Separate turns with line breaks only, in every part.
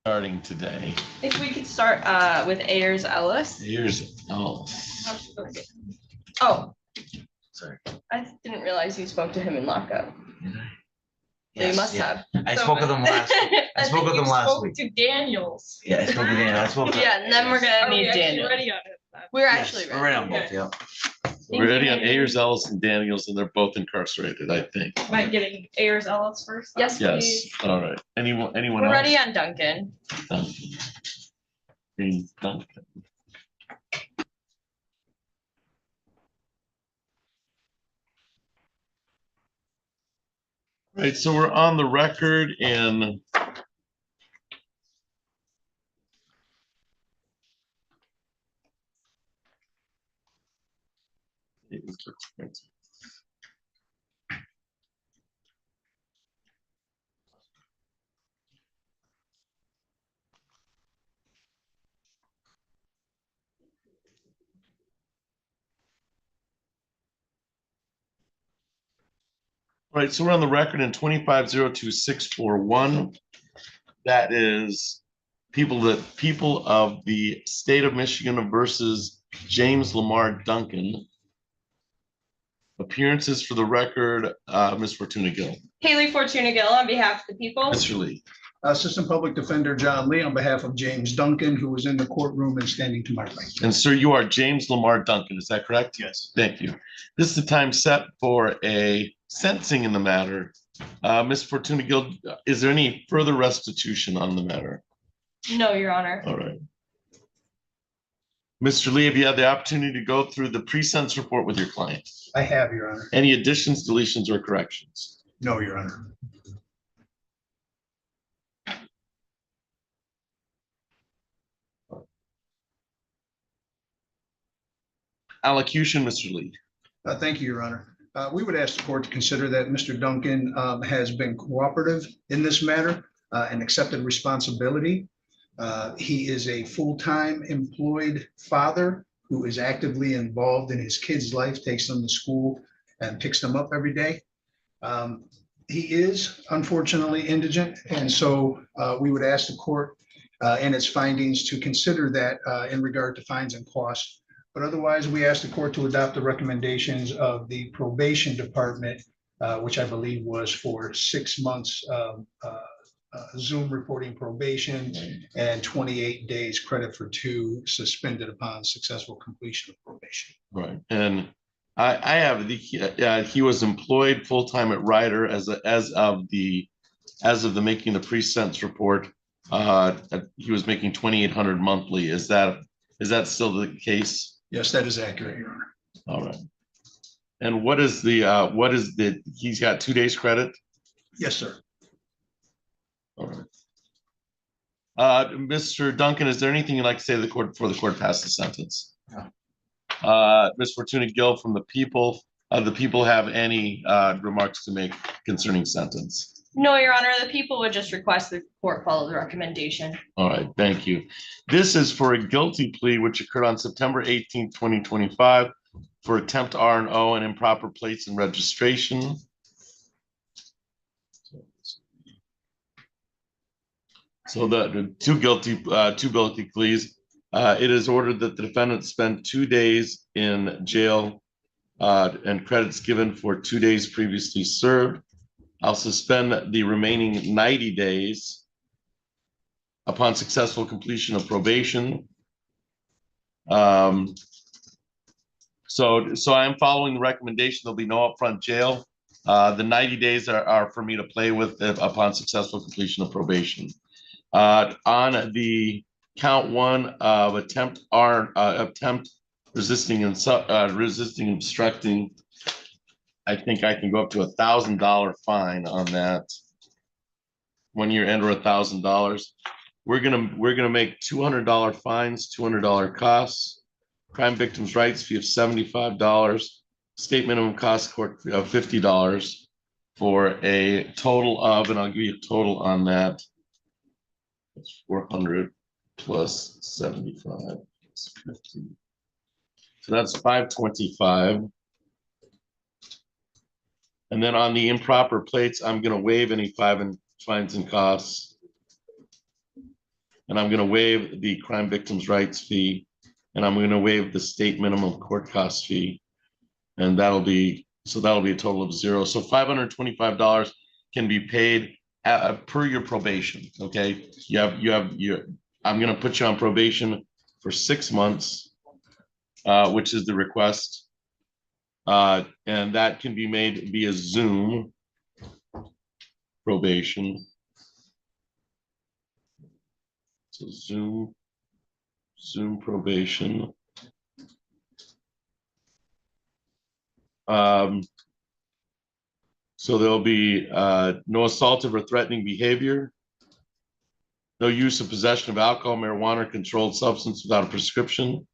starting today.
If we could start with Ayers Ellis. Oh,
Sorry.
I didn't realize you spoke to him in lockup.
Did I?
So you must have.
I spoke with him last week. I spoke with him last week.
To Daniels.
Yeah, I spoke with Daniel. I spoke
Yeah, and then we're gonna need Daniel.
Ready on it.
We're actually
We're ready on both.
Okay.
Yeah.
We're ready on Ayers, Ellis, and Daniels, and they're both incarcerated, I think.
Am I getting Ayers Ellis first?
Yes,
Yes.
please.
All right. Anyone
We're
else?
ready on Duncan.
Duncan. Right, so we're on the record and right, so we're on the record in 2502641. That is people of the state of Michigan versus James Lamar Duncan. Appearances for the record, Ms. Fortuna Gill.
Haley Fortuna Gill on behalf of the people.
Mr. Lee.
Assistant Public Defender John Lee on behalf of James Duncan, who was in the courtroom and standing to my right.
And sir, you are James Lamar Duncan, is that correct?
Yes.
Thank you. This is the time set for a sentencing in the matter. Ms. Fortuna Gill, is there any further restitution on the matter?
No, Your Honor.
All right. Mr. Lee, have you had the opportunity to go through the pre-sentence report with your client?
I have, Your Honor.
Any additions, deletions, or corrections?
No, Your Honor.
Allocution, Mr. Lee.
Thank you, Your Honor. We would ask the court to consider that Mr. Duncan has been cooperative in this matter and accepted responsibility. He is a full-time employed father who is actively involved in his kids' life, takes them to school and picks them up every day. He is unfortunately indigent, and so we would ask the court and its findings to consider that in regard to fines and costs. But otherwise, we ask the court to adopt the recommendations of the probation department, which I believe was for 6 months Zoom reporting probation and 28 days credit for 2 suspended upon successful completion of probation.
Right, and I have he was employed full-time at Ryder as of the making the pre-sentence report. He was making $2,800 monthly. Is that still the case?
Yes, that is accurate, Your Honor.
All right. And what is he's got 2 days credit?
Yes, sir.
All right. Mr. Duncan, is there anything you'd like to say to the court before the court passes the sentence? No. Ms. Fortuna Gill from the people have any remarks to make concerning sentence?
No, Your Honor. The people would just request the court follow the recommendation.
All right, thank you. This is for a guilty plea which occurred on September 18th, 2025 for attempt R&O and improper plates and registration. So the two guilty pleas. It is ordered that the defendant spend 2 days in jail and credits given for 2 days previously served. I'll suspend the remaining 90 days upon successful completion of probation. So I'm following the recommendation. There'll be no upfront jail. The 90 days are for me to play with upon successful completion of probation. On the count 1 of attempt resisting obstructing, I think I can go up to $1,000 fine on that. 1 year under $1,000. We're gonna make $200 fines, $200 costs, crime victims' rights fee of $75, state minimum cost court of $50 for a total of, and I'll give you a total on that. It's 400 plus 75 plus 50. So that's 525. And then on the improper plates, I'm going to waive any fines and costs. and I'm gonna waive the crime victims' rights fee, and I'm gonna waive the state minimum court cost fee. And that'll be a total of zero. So $525 can be paid per your probation. Okay, I'm gonna put you on probation for 6 months, which is the request. And that can be made via Zoom probation. So Zoom probation. So there'll be no assaultive or threatening behavior, no use of possession of alcohol, marijuana, or controlled substance without a prescription,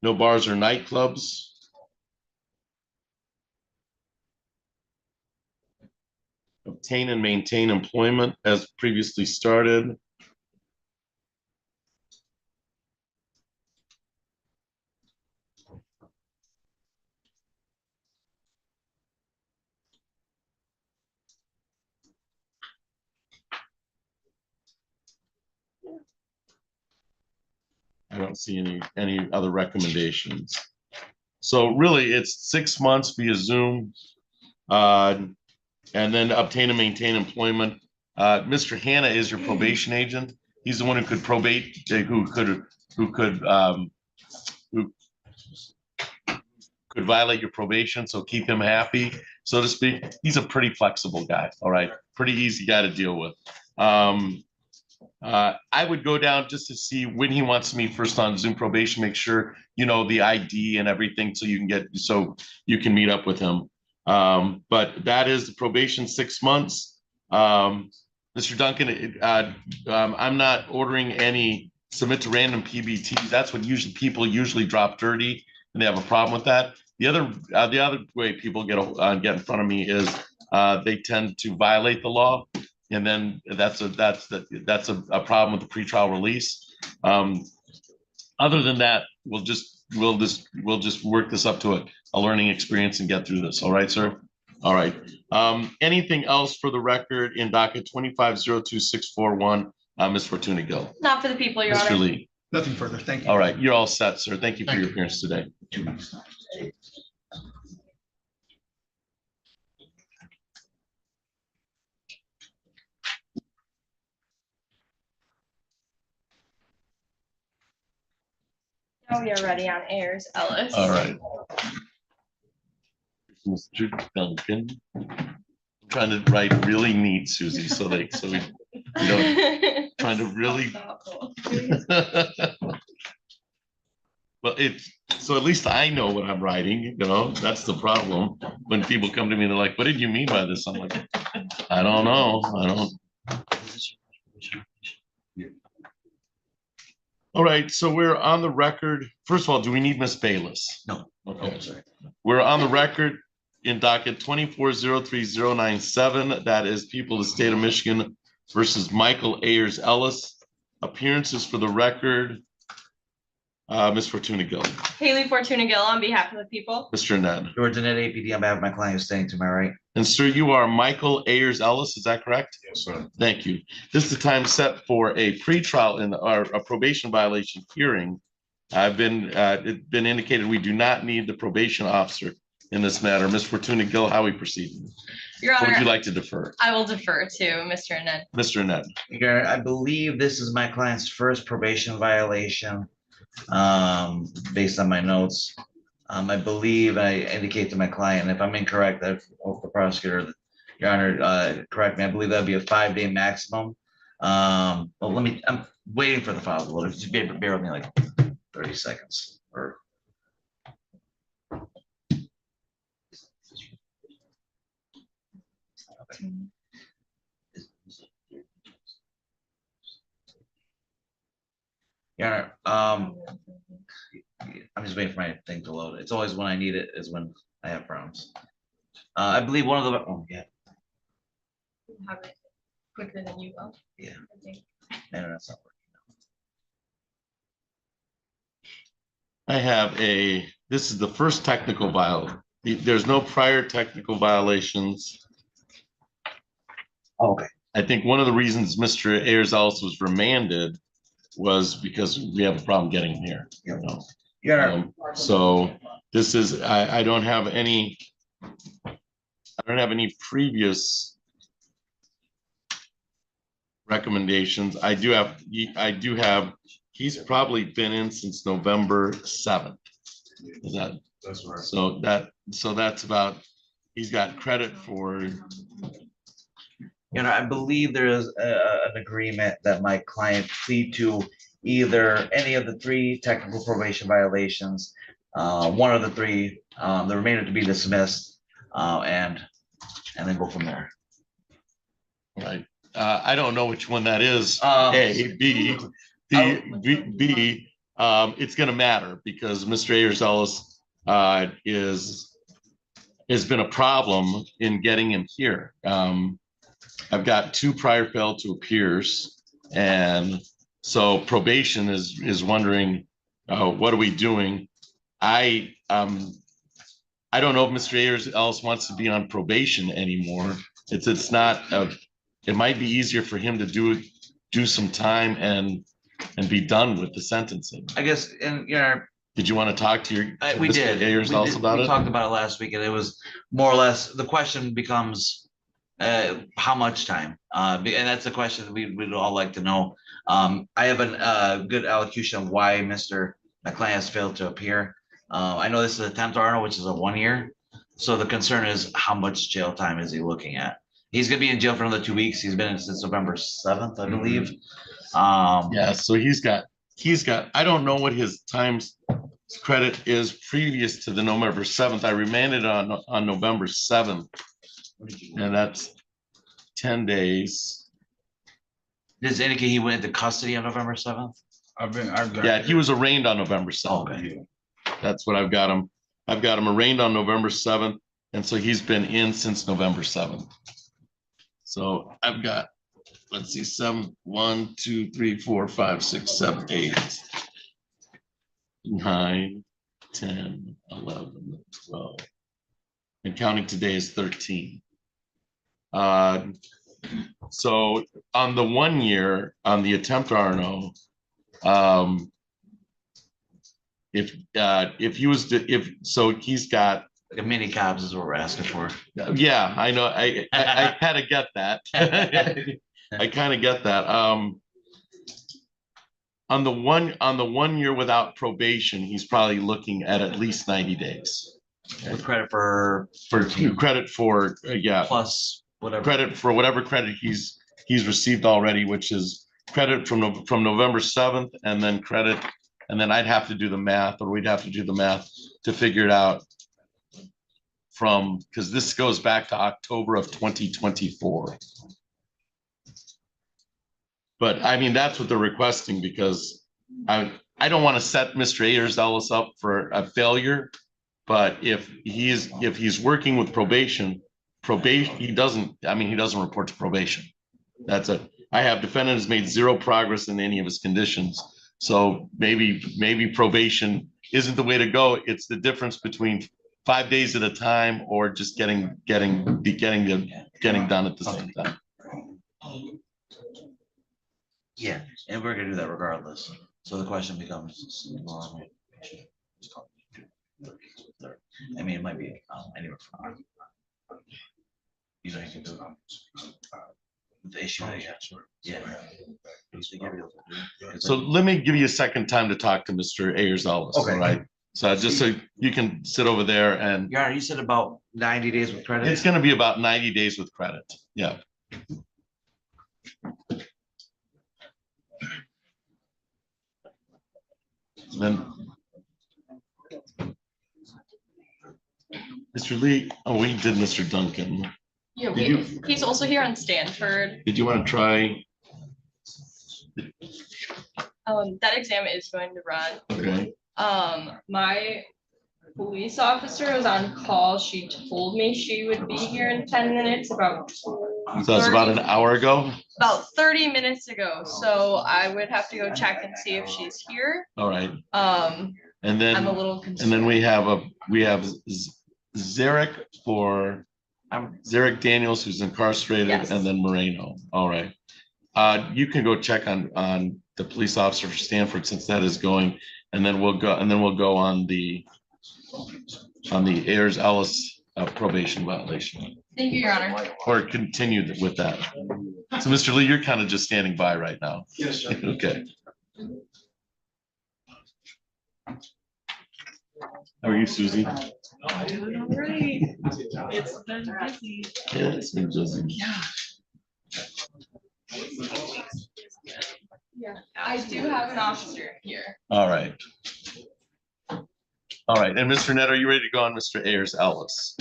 no bars or nightclubs, obtain and maintain employment as previously started. I don't see any other recommendations. So really, it's 6 months via Zoom, and then obtain and maintain employment. Mr. Hanna is your probation agent. He's the one who could probate, who could violate your probation. So keep him happy, so to speak. He's a pretty flexible guy. All right, pretty easy guy to deal with. I would go down just to see when he wants to meet first on Zoom probation, make sure you know the ID and everything so you can meet up with him. But that is the probation, 6 months. Mr. Duncan, I'm not ordering any submit to random PBTs. That's what people usually drop dirty, and they have a problem with that. The other way people get in front of me is they tend to violate the law. And then that's a problem with the pretrial release. Other than that, we'll just work this up to a learning experience and get through this. All right, sir. All right. Anything else for the record in docket 25-02-641, Ms. Fortuna Gill?
Not for the people, Your
Mr.
Honor.
Lee.
Nothing further. Thank you.
All right, you're all set, sir. Thank you for your appearance today.
Now we are ready on Ayers Ellis.
All right. Mr. Duncan. I'm trying to write really neat, Susie, so we don't trying to really. Well, so at least I know what I'm writing, you know, that's the problem. When people come to me, they're like, what did you mean by this? I'm like, I don't know. All right, so we're on the record. First of all, do we need Miss Bayless?
No.
Okay.
Oh, sorry.
We're on the record in docket 24-03-097. That is people of the state of Michigan versus Michael Ayers Ellis. Appearances for the record. Ms. Fortuna Gill.
Haley Fortuna Gill on behalf of the people.
Mr. Ned.
George Annette, APD, on behalf of my client who's staying to my right.
And sir, you are Michael Ayers Ellis, is that correct?
Yes, sir.
Thank you. This is the time set for a pretrial a probation violation hearing. It's been indicated we do not need the probation officer in this matter. Ms. Fortuna Gill, how we proceed?
Your
What would you
Honor,
like to defer?
I will defer to Mr. Ned.
Mr. Ned.
Your Honor, I believe this is my client's first probation violation, based on my notes. I believe I indicate to my client, if I'm incorrect, I hope the prosecutor, Your Honor, correct me. I believe that'd be a 5-day maximum. Well, I'm waiting for the file to load. Just bear with me like 30 seconds or. Your Honor, I'm just waiting for my thing to load. It's always when I need it is when I have problems. I believe one of the, oh, yeah,
Have it quicker than you will.
Yeah.
I think.
no, that's not working.
This is the first technical violation. There's no prior technical violations.
Oh, okay,
I think one of the reasons Mr. Ayers also was remanded was because we have a problem getting him here. You know?
Yeah,
So this is, I don't have any previous recommendations. I do have, he's probably been in since November 7th. Is that,
That's right.
so that's about, he's got credit for,
I believe there is an agreement that my client plead to either any of the three technical probation violations, one of the three, the remainder to be dismissed, and then go from there.
right? I don't know which one that is.
Um,
A, B, B, it's gonna matter because Mr. Ayers Ellis has been a problem in getting him here. I've got 2 prior failed to appears, and so probation is wondering, what are we doing? I don't know if Mr. Ayers Ellis wants to be on probation anymore. It's not, it might be easier for him to do some time and be done with the sentencing.
I guess, and
Did you want to talk to
we
Mr.
did.
Ayers
We
Ellis
did-
about
we
it?
talked about it last week, and it was more or less, the question becomes, how much time? And that's a question we'd all like to know. I have a good allocution of why my client has failed to appear. I know this is a attempt Arnold, which is a 1 year. So the concern is how much jail time is he looking at? He's gonna be in jail for another 2 weeks. He's been in since November 7th, I believe.
Yeah, so he's got, I don't know what his times credit is previous to the November 7th. I remanded on November 7th. And that's 10 days.
Does it indicate he went into custody on November 7th?
Yeah, he was arraigned on November 7th.
Okay.
That's what I've got him. I've got him arraigned on November 7th. And so he's been in since November 7th. So I've got, let's see, 7, 1, 2, 3, 4, 5, 6, 7, 8, 9, 10, 11, 12. And counting today is 13. So on the 1 year, on the attempt RNO, if he was to, so he's got,
Like a mini Cobb's is what we're asking for.
yeah, I know, I kind of get that. I kind of get that. On the 1 year without probation, he's probably looking at least 90 days.
With credit for
Credit for, yeah,
plus whatever.
credit for whatever credit he's received already, which is credit from November 7th, and then credit, and then I'd have to do the math, or we'd have to do the math to figure it out from, because this goes back to October of 2024. But I mean, that's what they're requesting, because I don't want to set Mr. Ayers Ellis up for a failure. But if he's working with probation, he doesn't report to probation. I have defendant has made 0 progress in any of his conditions. So maybe probation isn't the way to go. It's the difference between 5 days at a time or just getting done at the same time.
Yeah, and we're gonna do that regardless. So the question becomes, I mean, it might be anywhere from. You know, you can do the issue. Yeah.
So let me give you a second time to talk to Mr. Ayers Ellis.
Okay.
All right. So just so you can sit over there, and
Your Honor, you said about 90 days with credit?
it's going to be about 90 days with credit. Yeah. Then Mr. Lee, oh, we did Mr. Duncan.
Yeah,
Did
he's also here on Stanford.
Did you want to try?
That exam is going to run.
Okay.
My police officer was on call. She told me she would be here in 10 minutes, about
So that's about an hour ago.
about 30 minutes ago. So I would have to go check and see if she's here.
All right.
And
And
I'm a
then,
little concerned.
we have Zarek for Zarek Daniels, who's incarcerated,
Yes.
and then Moreno. All right. You can go check on the police officer for Stanford since that is going, and then we'll go on the Ayers Ellis probation violation,
Thank you, Your Honor.
or continue with that. So, Mr. Lee, you're kind of just standing by right now.
Yes, sir.
Okay. How are you, Susie?
Doing all right. It's been busy.
Yeah, it's been busy.
Yeah, I do have an officer here.
All right. All right, and Mr. Nett, are you ready to go on Mr. Ayers Ellis?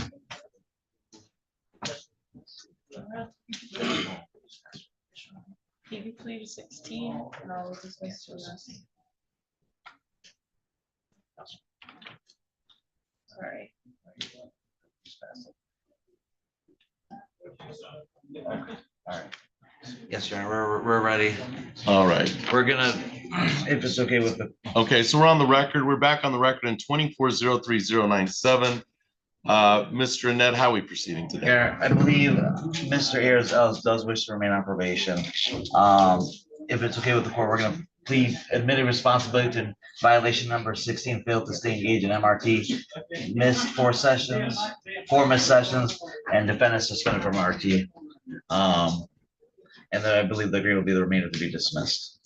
Maybe play to 16 and I'll dismiss to this. Sorry.
All right. Yes, Your Honor, we're ready.
All right.
We're gonna, if it's okay with the,
Okay, so we're on the record. We're back on the record in 24-03097. Mr. Annette, how are we proceeding today?
Mayor, I believe Mr. Ayers Ellis does wish to remain on probation. If it's okay with the court, we're gonna plead admitted responsibility to violation number 16, failed to stay engaged in MRT, missed 4 sessions, 4 missed sessions, and defendant suspended from RT. And then I believe the agreement will be the remainder to be dismissed.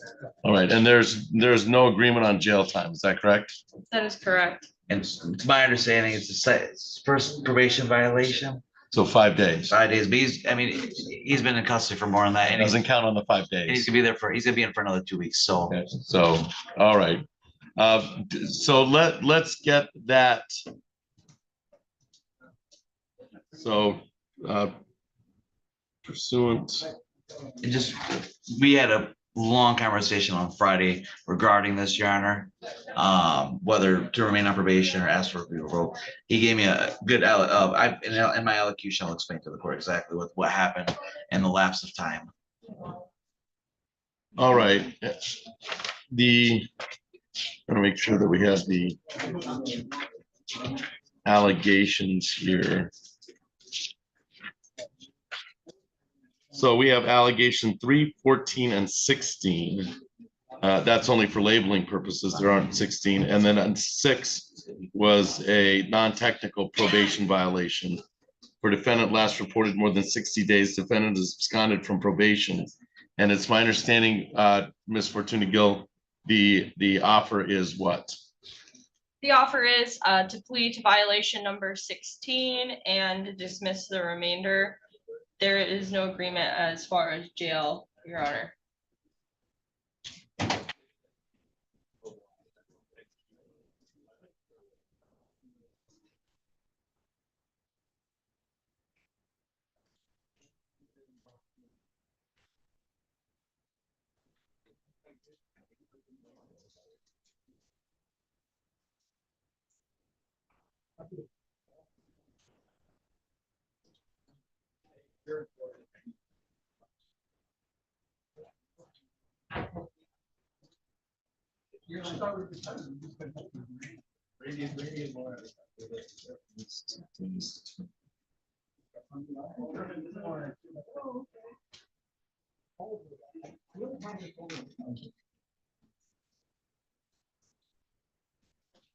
All right, and there's no agreement on jail time, is that correct?
That is correct.
And to my understanding, it's the first probation violation,
So 5 days.
5 days, but he's been in custody for more than that.
It
And he's
doesn't count on the 5
he's
days.
gonna be there for, he's gonna be in for another 2 weeks, so.
Okay, so, all right. So let's get that. So pursuant,
It just, we had a long conversation on Friday regarding this, Your Honor. Whether to remain on probation or ask for removal. He gave me a good, in my elocution, I'll explain to the court exactly what happened in the lapse of time.
all right. I'm gonna make sure that we have the allegations here. So we have allegation 3, 14, and 16. That's only for labeling purposes. There aren't 16. And then on 6 was a non-technical probation violation. For defendant last reported more than 60 days, defendant is absconded from probation. And it's my understanding, Ms. Fortuna Gill, the offer is what?
The offer is to plead to violation number 16 and dismiss the remainder. There is no agreement as far as jail, Your Honor.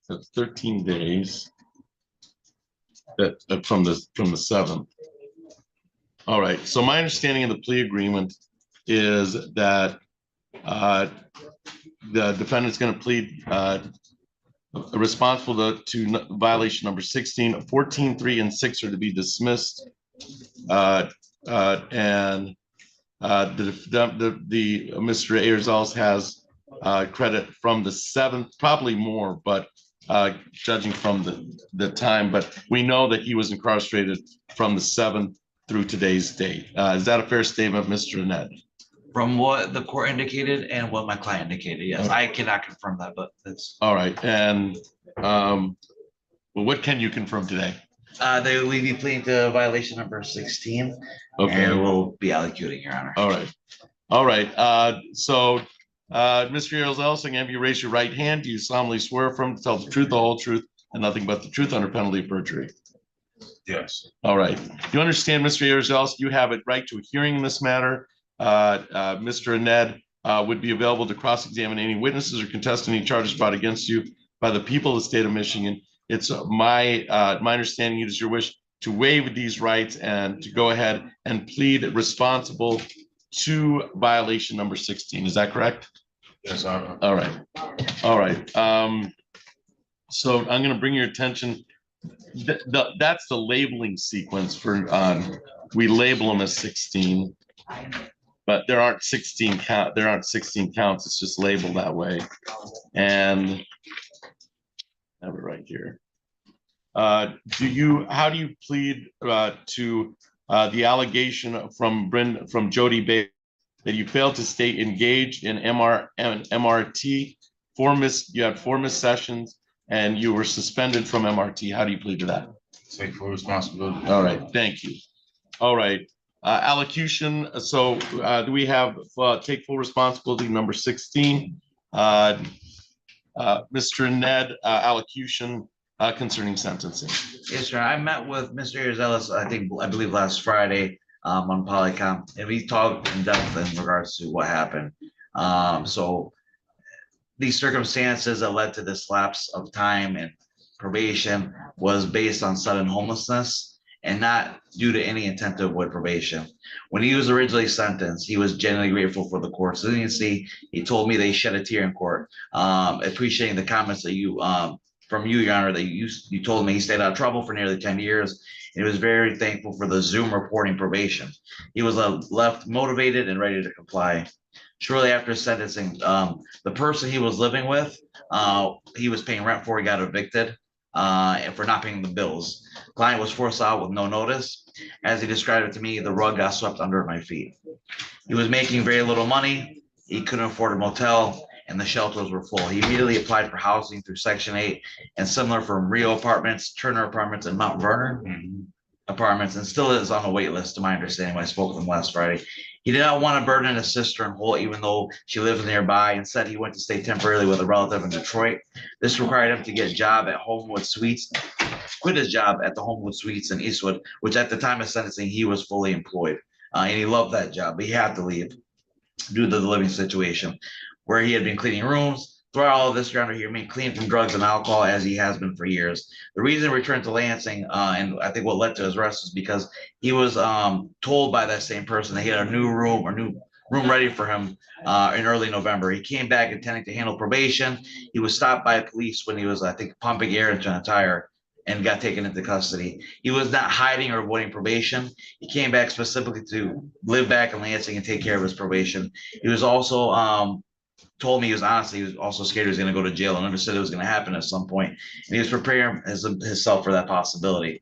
So it's 13 days. That from the 7th. All right, so my understanding of the plea agreement is that the defendant's going to plead responsible to violation number 16, 14, 3, and 6 are to be dismissed. And Mr. Ayers also has credit from the 7th, probably more, but judging from the time, but we know that he was incarcerated from the 7th through today's date. Is that a fair statement, Mr. Annette?
From what the court indicated and what my client indicated, yes, I cannot confirm that, but it's.
All right, and well, what can you confirm today?
They will be pleading to violation number 16.
Okay.
And we'll be allocuting, Your Honor.
All right, all right. So, Mr. Ayers Ellis, I'm gonna have you raise your right hand. Do you solemnly swear affirm to tell the truth, the whole truth, and nothing but the truth under penalty of perjury?
Yes.
All right. You understand, Mr. Ayers, you have a right to a hearing in this matter. Mr. Ned would be available to cross-examine any witnesses or contest any charges brought against you by the people of the state of Michigan. It's my understanding it is your wish to waive these rights and to go ahead and plead responsible to violation number 16. Is that correct?
Yes, I,
All right. All right. So I'm going to bring your attention. That's the labeling sequence for, we label them as 16, but there aren't 16 counts. It's just labeled that way. And I have it right here. How do you plead to the allegation from Jody Bay that you failed to stay engaged in MRT, you had 4 missed sessions and you were suspended from MRT? How do you plead to that?
take full responsibility.
All right, thank you. All right, allocution. So do we have take full responsibility number 16? Mr. Ned, allocution concerning sentencing.
Yes, sir. I met with Mr. Ayers, I believe last Friday, on Polycom, and we talked in depth in regards to what happened. So these circumstances that led to this lapse of time and probation was based on sudden homelessness and not due to any intent to avoid probation. When he was originally sentenced, he was genuinely grateful for the court's leniency. He told me they shed a tear in court, appreciating the comments that from you, Your Honor, that you told me he stayed out of trouble for nearly 10 years. And he was very thankful for the Zoom reporting probation. He was left motivated and ready to comply. Shortly after sentencing, the person he was living with, he was paying rent for, he got evicted, and for not paying the bills. Client was forced out with no notice. As he described it to me, the rug got swept under my feet. He was making very little money. He couldn't afford a motel, and the shelters were full. He immediately applied for housing through Section 8 and similar from Rio Apartments, Turner Apartments, and Mount Vernon Apartments, and still is on the wait list, to my understanding, when I spoke with him last Friday. He did not want to burden his sister in Holt, even though she lives nearby. Instead, he went to stay temporarily with a relative in Detroit. This required him to get a job at Homewood Suites, quit his job at the Homewood Suites in Eastwood, which at the time of sentencing, he was fully employed. And he loved that job, but he had to leave due to the living situation, where he had been cleaning rooms. Throughout all of this, Your Honor, he remained clean from drugs and alcohol as he has been for years. The reason he returned to Lansing, and I think what led to his arrest, is because he was told by that same person that he had a new room ready for him in early November. He came back intending to handle probation. He was stopped by police when he was, I think, pumping air into a tire and got taken into custody. He was not hiding or avoiding probation. He came back specifically to live back in Lansing and take care of his probation. He was also told me he was also scared he was going to go to jail and understood it was going to happen at some point. And he was preparing himself for that possibility.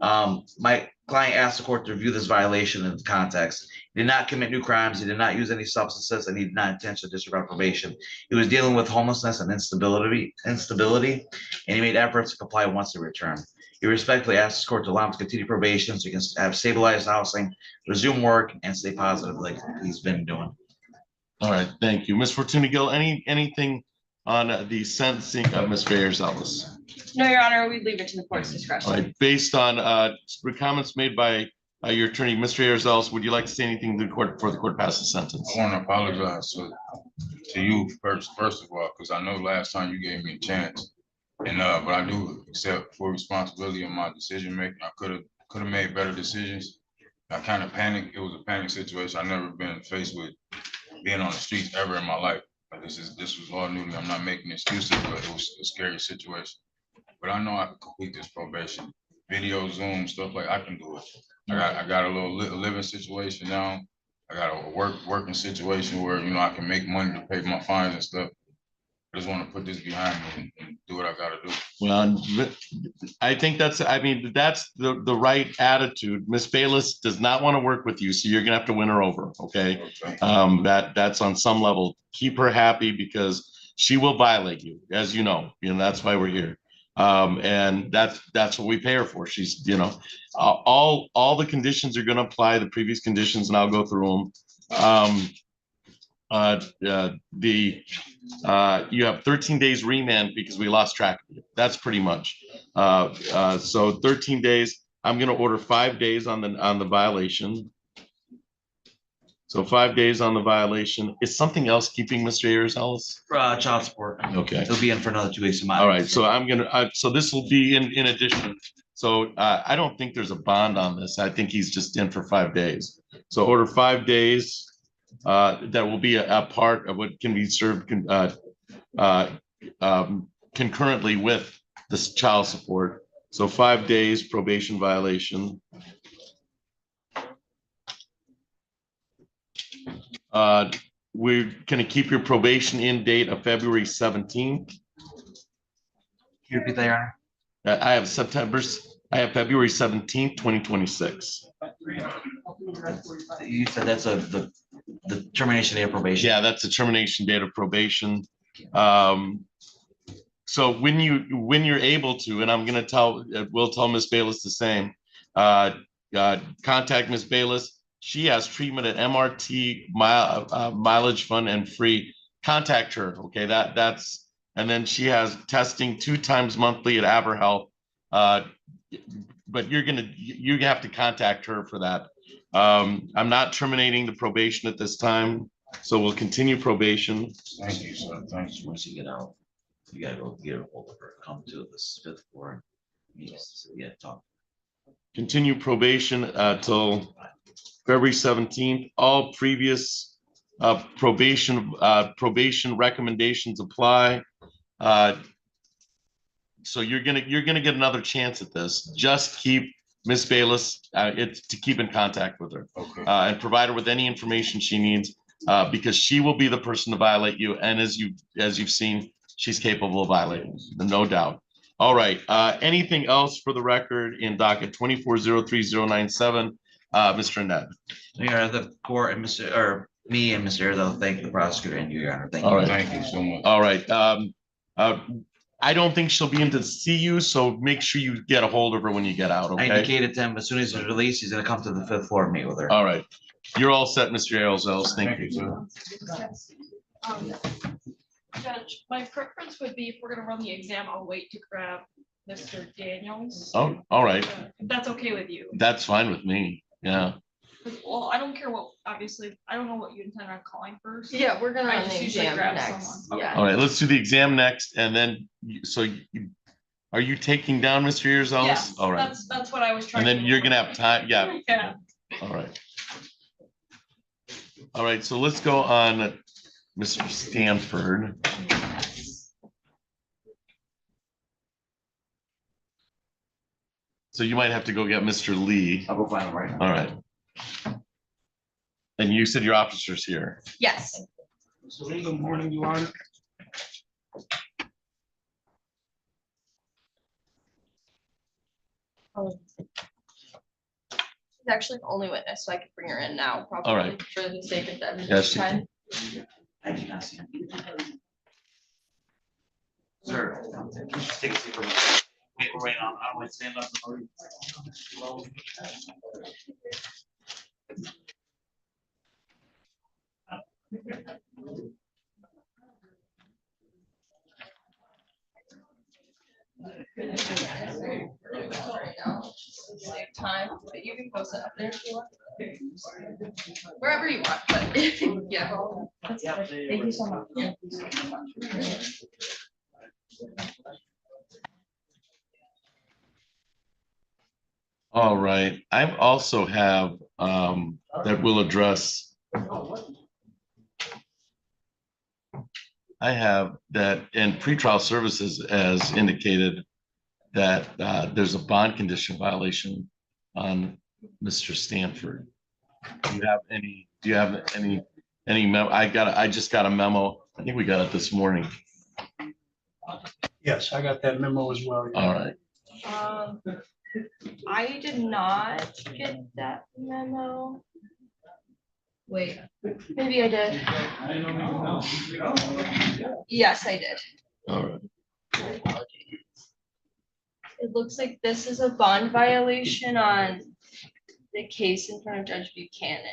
My client asked the court to review this violation in context. He did not commit new crimes. He did not use any substances, and he did not intentionally disregard probation. He was dealing with homelessness and instability, and he made efforts to comply once he returned. He respectfully asked the court to allow him to continue probation so he can have stabilized housing, resume work, and stay positive like he's been doing.
All right, thank you. Ms. Fortuna Gill, anything on the sentencing of Ms. Ayers?
No, Your Honor, we leave it to the court's discretion.
All right, based on comments made by your attorney, Mr. Ayers, would you like to say anything to the court before the court passes sentence?
I want to apologize to you first of all, because I know last time you gave me a chance, and but I do accept full responsibility of my decision making. I could have made better decisions. I kind of panicked. It was a panic situation. I've never been faced with being on the streets ever in my life. Like this was all new to me. I'm not making excuses, but it was a scary situation. But I know I can complete this probation. Video, Zoom, stuff like I can do it. I got a little living situation now. I got a working situation where I can make money to pay my fines and stuff. I just want to put this behind me and do what I got to do.
Well, I think that's the right attitude. Ms. Bayless does not want to work with you, so you're gonna have to win her over. Okay. That's on some level. Keep her happy because she will violate you, as you know. That's why we're here. And that's what we pay her for. She's, all the conditions are going to apply, the previous conditions, and I'll go through them. You have 13 days remand because we lost track of you. That's pretty much. So 13 days. I'm gonna order 5 days on the violation. So 5 days on the violation. Is something else keeping Mr. Ayers Ellis?
Child support.
Okay.
He'll be in for another 2 weeks of my.
All right, so I'm gonna, so this will be in addition. So I don't think there's a bond on this. I think he's just in for 5 days. So order 5 days. That will be a part of what can be served concurrently with this child support. So 5 days probation violation. We're gonna keep your probation in date of February 17th.
Can you repeat that, Your Honor?
I have February 17th, 2026.
You said that's the termination date of probation.
Yeah, that's the termination date of probation. So when you're able to, and I'm gonna we'll tell Ms. Bayless the same, contact Ms. Bayless. She has treatment at MRT mileage fund and free. Contact her, okay? That's, and then she has testing 2 times monthly at AverHealth. But you have to contact her for that. I'm not terminating the probation at this time, so we'll continue probation.
Thank you, sir. Thank you.
Once you get out, you gotta go get a hold of her, come to the 5th floor. Yes, yeah, talk.
Continue probation till February 17th. All previous probation recommendations apply. So you're gonna get another chance at this. Just keep Ms. Bayless, to keep in contact with her,
Okay.
and provide her with any information she needs, because she will be the person to violate you. And as you've seen, she's capable of violating, no doubt. All right. Anything else for the record in docket 24-03097, Mr. Ned?
Your Honor, the court and me and Mr. Ayers, I'll thank the prosecutor and you, Your Honor. Thank you.
All right.
Thank you so much.
All right. I don't think she'll be in to see you, so make sure you get a hold of her when you get out,
I
okay?
indicated to him, as soon as he's released, he's gonna come to the 5th floor and meet with her.
All right. You're all set, Mr. Ayers. Thank you.
sir.
Judge, my preference would be if we're gonna run the exam, I'll wait to grab Mr. Daniels.
Oh, all right.
If that's okay with you.
That's fine with me. Yeah.
Well, I don't care what, obviously, I don't know what you intend on calling first.
Yeah, we're gonna
I
run
just
the
usually
exam
grab
next.
someone.
Yeah.
All right. Let's do the exam next. And then, are you taking down Mr. Ayers?
Yes,
All right.
that's what I was trying.
And then
to
you're gonna
avoid.
have time. Yeah.
Yeah.
All right. All right. So let's go on Mr. Stanford. So you might have to go get Mr. Lee.
I'll go find him right now.
All right. And you said your officer's here.
Yes.
So good morning, Your Honor.
She's actually the only witness, so I could bring her in now, probably.
All right.
For the sake of them.
Yes, she-
time.
I did not see him. Sir, take a seat for me. Wait, we're waiting on, I don't want to stand up.
Save time, but you can post it up there if you want. Wherever you want, but yeah. Thank you so much.
All right. I also have that will address. I have that in pretrial services as indicated that there's a bond condition violation on Mr. Stanford. Do you have any memo? I just got a memo. I think we got it this morning.
Yes, I got that memo as well. Your
All
Honor.
right.
I did not get that memo. Wait, maybe I did. Yes, I did.
All right.
It looks like this is a bond violation on the case in front of Judge Buchanan.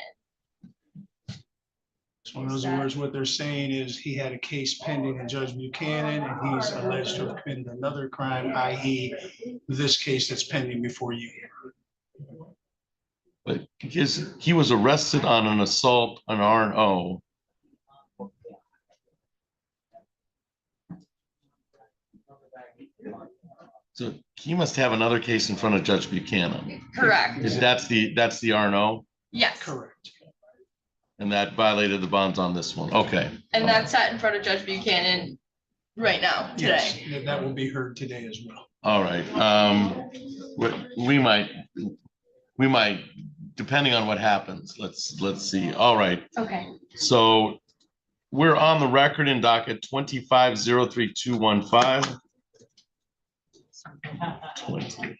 So in other words, what they're saying is he had a case pending in Judge Buchanan and he's alleged to have committed another crime, i.e. this case that's pending before you.
But he was arrested on an assault, an R&O. So he must have another case in front of Judge Buchanan.
Correct.
That's the R&O,
Yes.
Correct.
and that violated the bonds on this one. Okay.
And that's sat in front of Judge Buchanan right now,
Yes,
today.
that will be heard today as well.
All right. We might, depending on what happens, let's see. All right.
Okay.
So we're on the record in docket 25-03215. 20.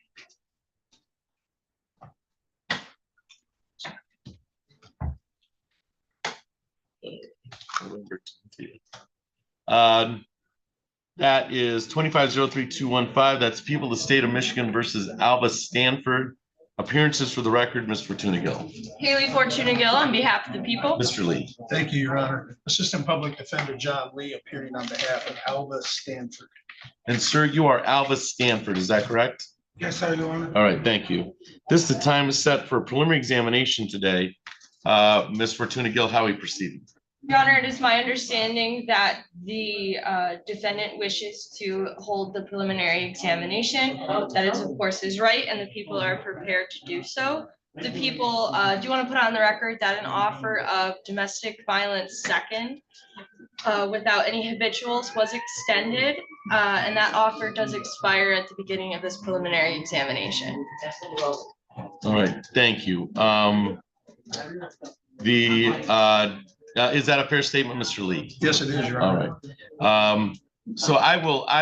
That is 25-03215. That's People of the State of Michigan versus Alva Stanford. Appearances for the record, Ms. Fortuna Gill.
Haley Fortuna Gill on behalf of the people.
Mr. Lee.
Thank you, Your Honor. Assistant Public Defender John Lee appearing on behalf of Alva Stanford.
And sir, you are Alva Stanford, is that correct?
Yes, sir, Your Honor.
All right, thank you. The time is set for a preliminary examination today. Ms. Fortuna Gill, how are we proceeding?
Your Honor, it is my understanding that the defendant wishes to hold the preliminary examination. That is, of course, his right, and the people are prepared to do so. The people do want to put on the record that an offer of domestic violence second without any habituals was extended, and that offer does expire at the beginning of this preliminary examination.
All right, thank you. Is that a fair statement, Mr. Lee?
Yes, it is, Your
All
Honor.
right. So I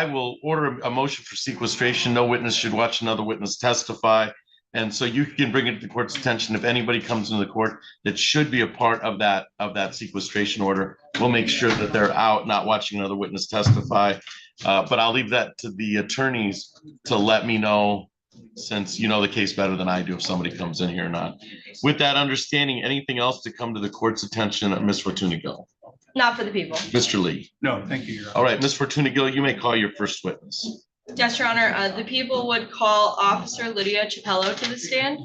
will order a motion for sequestration. No witness should watch another witness testify. And so you can bring it to the court's attention if anybody comes into the court that should be a part of that sequestration order. We'll make sure that they're out, not watching another witness testify. But I'll leave that to the attorneys to let me know, since you know the case better than I do, if somebody comes in here or not. With that understanding, anything else to come to the court's attention, Ms. Fortuna Gill?
Not for the people.
Mr. Lee?
No, thank you, Your Honor.
All right, Ms. Fortuna Gill, you may call your first witness.
Yes, Your Honor. The people would call Officer Lydia Chapello to the stand.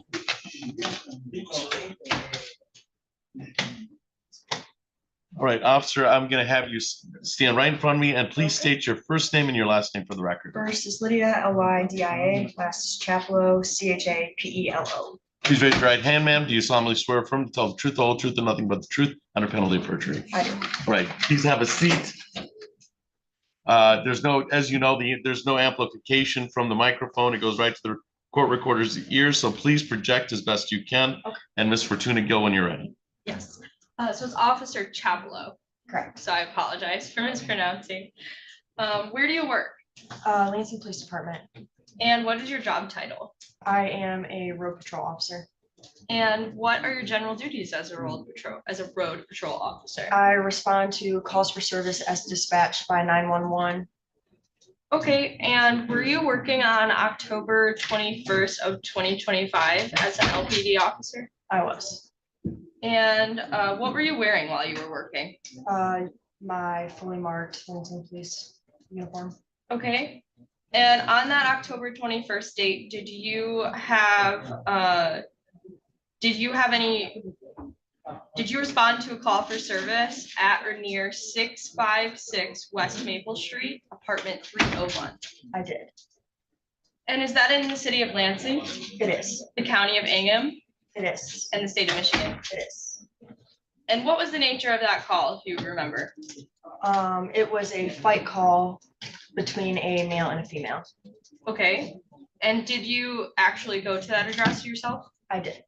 All right, officer, I'm going to have you stand right in front of me and please state your first name and your last name for the record.
First is Lydia, Lydia, last is Chapelo, Chapelo.
Please raise your right hand, ma'am. Do you solemnly swear affirm to tell the truth, the whole truth, and nothing but the truth under penalty of perjury?
I do.
All right, please have a seat. There's no, as you know, there's no amplification from the microphone. It goes right to the court recorder's ears, so please project as best you can.
Okay.
And Ms. Fortuna Gill, when you're ready.
Yes. So it's Officer Chapello.
Correct.
So I apologize for mispronouncing. Where do you work?
Lansing Police Department.
And what is your job title?
I am a road patrol officer.
And what are your general duties as a road patrol officer?
I respond to calls for service as dispatched by 911.
Okay, and were you working on October 21st of 2025 as an LPD officer?
I was.
And what were you wearing while you were working?
My fully marked Lansing Police uniform.
Okay, and on that October 21st date, did you respond to a call for service at or near 656 West Maple Street, apartment 301?
I did.
And is that in the city of Lansing,
It is.
the county of Ingham,
It is.
and the state of Michigan?
It is.
And what was the nature of that call, if you remember?
It was a fight call between a male and a female.
Okay, and did you actually go to that address yourself?
I did.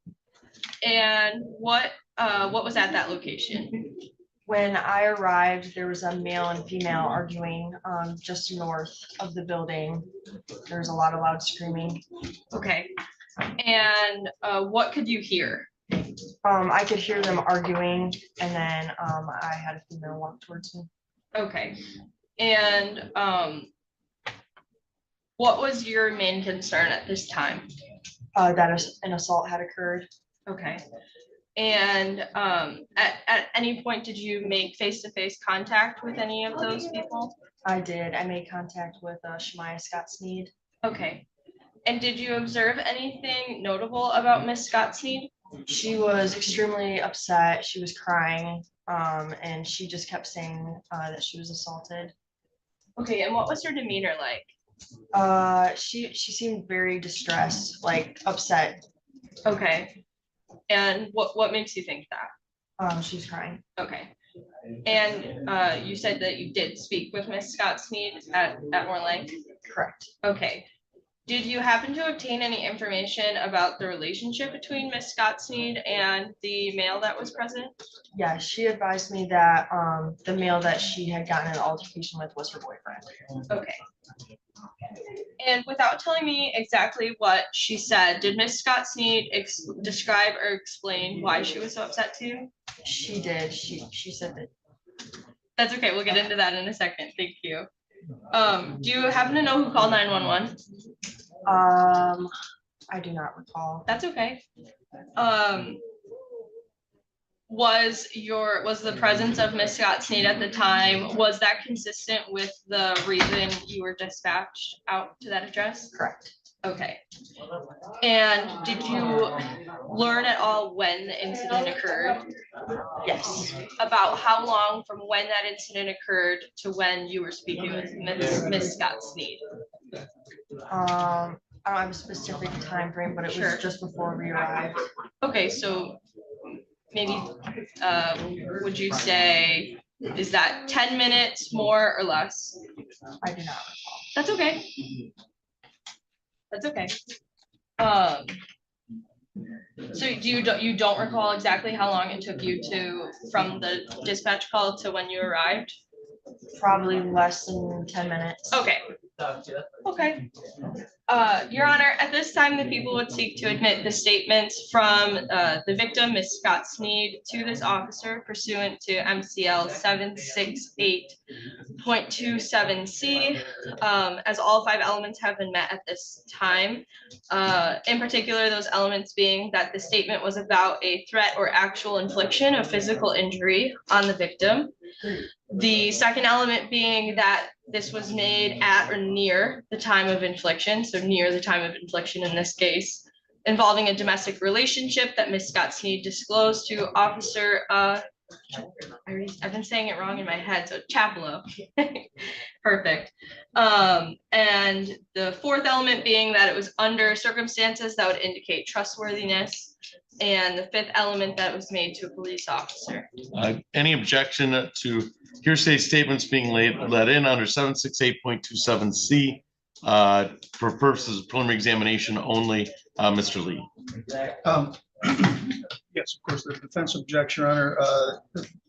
And what was at that location?
When I arrived, there was a male and female arguing just north of the building. There was a lot of loud screaming.
Okay, and what could you hear?
I could hear them arguing, and then I had a female walk towards me.
Okay, and what was your main concern at this time?
That an assault had occurred.
Okay, and at any point, did you make face-to-face contact with any of those people?
I did. I made contact with Shemaya Scott Sneed.
Okay, and did you observe anything notable about Miss Scott Sneed?
She was extremely upset. She was crying, and she just kept saying that she was assaulted.
Okay, and what was her demeanor like?
She seemed very distressed, like upset.
Okay, and what makes you think that?
She's crying.
Okay. And you said that you did speak with Miss Scott Sneed at more length?
Correct.
Okay. Did you happen to obtain any information about the relationship between Miss Scott Sneed and the male that was present?
Yeah, she advised me that the male that she had gotten an altercation with was her boyfriend.
Okay. And without telling me exactly what she said, did Miss Scott Sneed describe or explain why she was so upset to you?
She did. She said that.
That's okay. We'll get into that in a second. Thank you. Do you happen to know who called 911?
I do not recall.
That's okay. Was the presence of Miss Scott Sneed at the time, was that consistent with the reason you were dispatched out to that address?
Correct.
Okay. And did you learn at all when the incident occurred?
Yes.
About how long from when that incident occurred to when you were speaking with Miss Scott Sneed?
I don't have a specific time frame, but it
Sure.
was just before we arrived.
Okay, so maybe, would you say, is that 10 minutes more or less?
I do not recall.
That's okay. That's okay. So you don't recall exactly how long it took you from the dispatch call to when you arrived?
Probably less than 10 minutes.
Okay. Okay. Your Honor, at this time, the people would seek to admit the statements from the victim, Ms. Scott Sneed, to this officer pursuant to MCL 768.27C, as all 5 elements have been met at this time. In particular, those elements being that the statement was about a threat or actual infliction of physical injury on the victim. The second element being that this was made at or near the time of infliction, so near the time of infliction in this case, involving a domestic relationship that Ms. Scott Sneed disclosed to Officer, I've been saying it wrong in my head, so Chapelo. Perfect. And the fourth element being that it was under circumstances that would indicate trustworthiness. And the fifth element that was made to a police officer.
Any objection to hearsay statements being let in under 768.27C for purposes of preliminary examination only, Mr. Lee?
Yes, of course, the defense objects, Your Honor,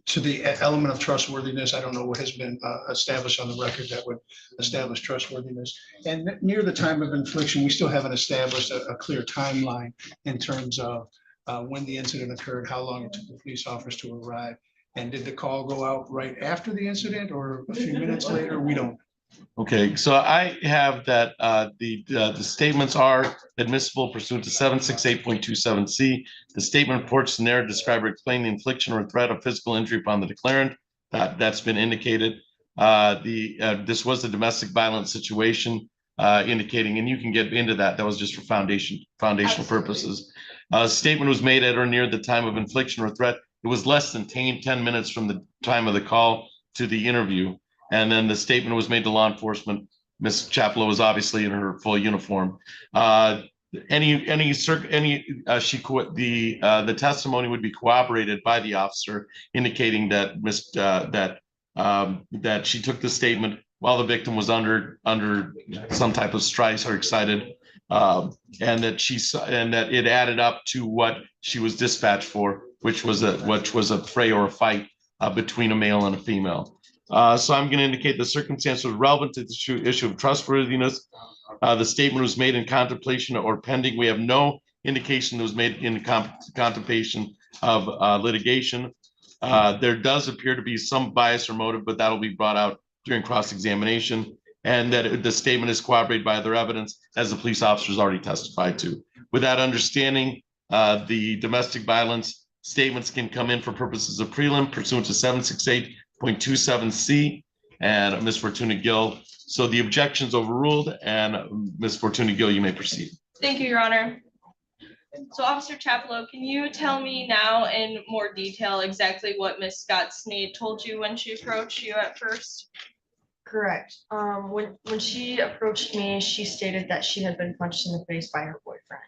to the element of trustworthiness. I don't know what has been established on the record that would establish trustworthiness. And near the time of infliction, we still haven't established a clear timeline in terms of when the incident occurred, how long it took the police officers to arrive, and did the call go out right after the incident or a few minutes later? We don't.
Okay, so I have that the statements are admissible pursuant to 768.27C. The statement purports to narrate, describe, or explain the infliction or threat of physical injury upon the declarant. That's been indicated. This was a domestic violence situation, indicating, and you can get into that. That was just for foundational
Absolutely.
purposes. Statement was made at or near the time of infliction or threat. It was less than 10 minutes from the time of the call to the interview. And then the statement was made to law enforcement. Ms. Chapelo was obviously in her full uniform. The testimony would be corroborated by the officer, indicating that that she took the statement while the victim was under some type of stress or excited, and that it added up to what she was dispatched for, which was a fray or a fight between a male and a female. So I'm going to indicate the circumstance was relevant to the issue of trustworthiness. The statement was made in contemplation or pending. We have no indication it was made in contemplation of litigation. There does appear to be some bias or motive, but that'll be brought out during cross-examination, and that the statement is corroborated by other evidence, as the police officers already testified to. With that understanding, the domestic violence statements can come in for purposes of prelim pursuant to 768.27C and Ms. Fortuna Gill. So the objection's overruled, and Ms. Fortuna Gill, you may proceed.
Thank you, Your Honor. So Officer Chapelo, can you tell me now in more detail exactly what Miss Scott Sneed told you when she approached you at first?
Correct. When she approached me, she stated that she had been punched in the face by her boyfriend.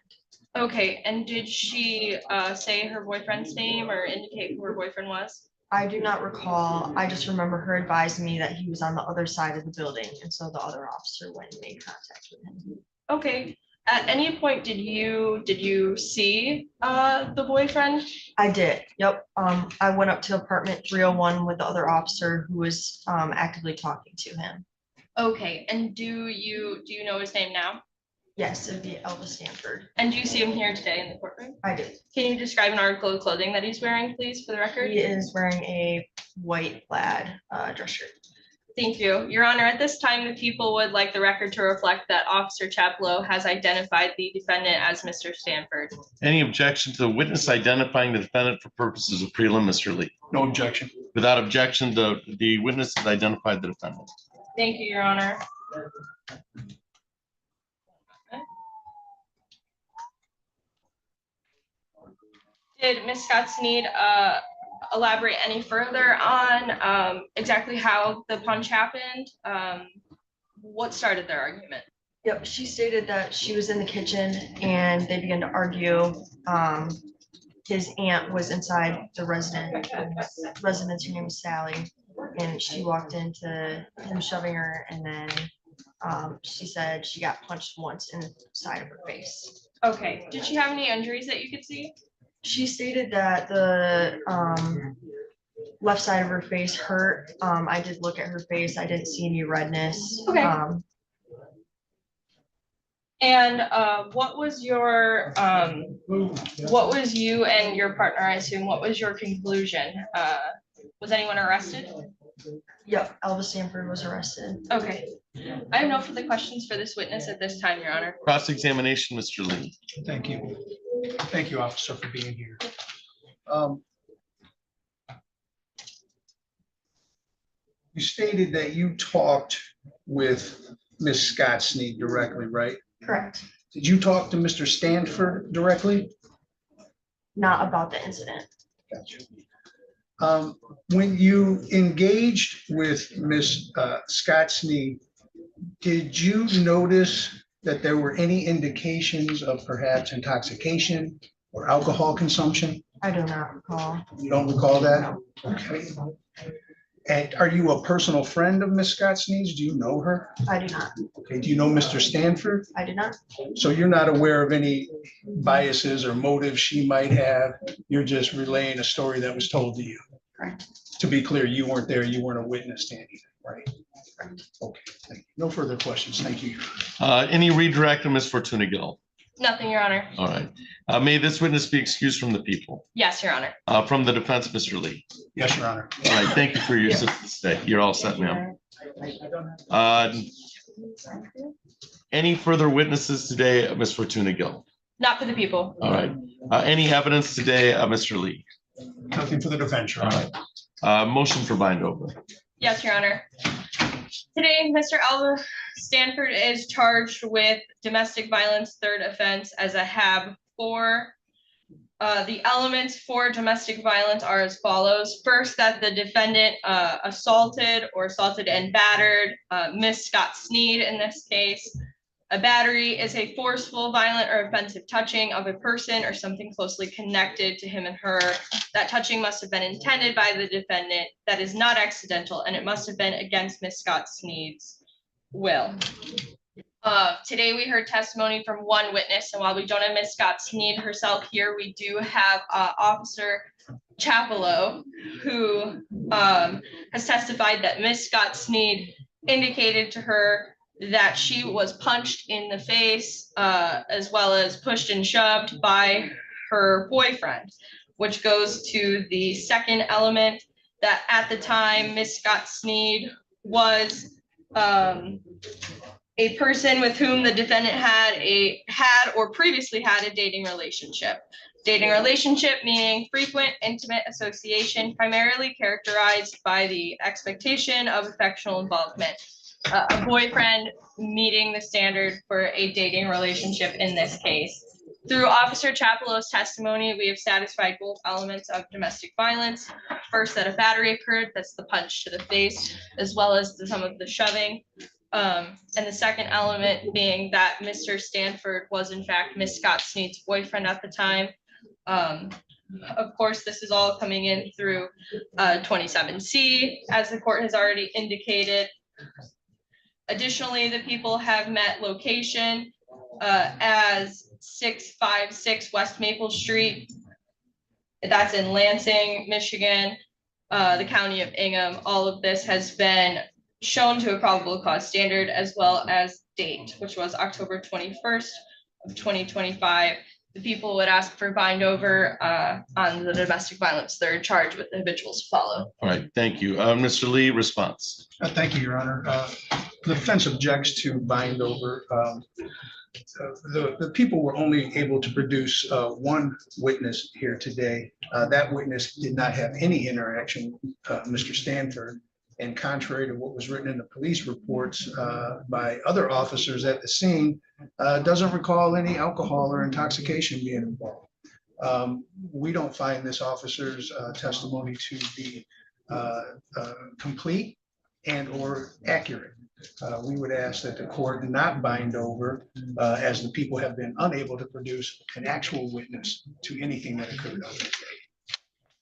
Okay, and did she say her boyfriend's name or indicate who her boyfriend was?
I do not recall. I just remember her advising me that he was on the other side of the building, and so the other officer went and made contact with him.
Okay, at any point did you see the boyfriend?
I did, yep. I went up to apartment 301 with the other officer who was actively talking to him.
Okay, and do you know his name now?
Yes, it'd be Elvis Stanford.
And do you see him here today in the courtroom?
I do.
Can you describe an article of clothing that he's wearing, please, for the record?
He is wearing a white plaid dress shirt.
Thank you. Your Honor, at this time, the people would like the record to reflect that Officer Chapelo has identified the defendant as Mr. Stanford.
Any objection to the witness identifying the defendant for purposes of prelim, Mr. Lee?
No objection.
Without objection, the witness has identified the defendant.
Thank you, Your Honor. Did Ms. Scott Sneed elaborate any further on exactly how the punch happened? What started their argument?
Yep, she stated that she was in the kitchen and they began to argue. His aunt was inside the residence, her name was Sally, and she walked into him shoving her, and then she said she got punched once in the side of her face.
Okay, did she have any injuries that you could see?
She stated that the left side of her face hurt. I did look at her face. I didn't see any redness.
Okay. And what was your, what was you and your partner, I assume, what was your conclusion? Was anyone arrested?
Yep, Elvis Stanford was arrested.
Okay. I have no further questions for this witness at this time, Your Honor.
Cross-examination, Mr. Lee.
Thank you. Thank you, officer, for being here. You stated that you talked with Ms. Scott Sneed directly, right?
Correct.
Did you talk to Mr. Stanford directly?
Not about the incident.
Gotcha. When you engaged with Ms. Scott Sneed, did you notice that there were any indications of perhaps intoxication or alcohol consumption?
I do not recall.
You don't recall that? Okay. And are you a personal friend of Ms. Scott Sneed's? Do you know her?
I do not.
Okay. Do you know Mr. Stanford?
I do not.
So you're not aware of any biases or motives she might have? You're just relaying a story that was told to you?
Correct.
To be clear, you weren't there. You weren't a witness to anything, right?
Correct.
Okay. Thank you. No further questions. Thank you.
Any redirect of Ms. Fortuna Gill?
Nothing, Your Honor.
All right. May this witness be excused from the people?
Yes, Your Honor.
From the defense, Mr. Lee.
Yes, Your Honor.
All right, thank you for your assistance today. You're all set, ma'am. Any further witnesses today, Ms. Fortuna Gill?
Not for the people.
All right. Any evidence today, Mr. Lee?
Nothing for the defense, Your
All
Honor.
right. Motion for bind over.
Yes, Your Honor. Today, Mr. Alva Stanford is charged with domestic violence third offense as a HAB 4. The elements for domestic violence are as follows. First, that the defendant assaulted and battered Miss Scott Sneed in this case. A battery is a forceful, violent, or offensive touching of a person or something closely connected to him and her. That touching must have been intended by the defendant. That is not accidental, and it must have been against Miss Scott Sneed's will. Today we heard testimony from one witness, and while we don't have Miss Scott Sneed herself here, we do have Officer Chapelo, who has testified that Miss Scott Sneed indicated to her that she was punched in the face as well as pushed and shoved by her boyfriend, which goes to the second element, that at the time Miss Scott Sneed was a person with whom the defendant had or previously had a dating relationship. Dating relationship meaning frequent intimate association, primarily characterized by the expectation of affectional involvement. A boyfriend meeting the standard for a dating relationship in this case. Through Officer Chapelow's testimony, we have satisfied both elements of domestic violence. First, that a battery occurred, that's the punch to the face, as well as some of the shoving. And the second element being that Mr. Stanford was in fact Miss Scott Sneed's boyfriend at the time. Of course, this is all coming in through 27C, as the court has already indicated. Additionally, the people have met location as 656 West Maple Street. That's in Lansing, Michigan, the county of Ingham. All of this has been shown to a probable cause standard, as well as date, which was October 21st of 2025. The people would ask for bind over on the domestic violence third charge with the habituals to follow.
All right, thank you. Mr. Lee, response.
Thank you, Your Honor. The defense objects to bind over. The people were only able to produce one witness here today. That witness did not have any interaction with Mr. Stanford. And contrary to what was written in the police reports by other officers at the scene, doesn't recall any alcohol or intoxication being involved. We don't find this officer's testimony to be complete and or accurate. We would ask that the court not bind over as the people have been unable to produce an actual witness to anything that occurred on that day.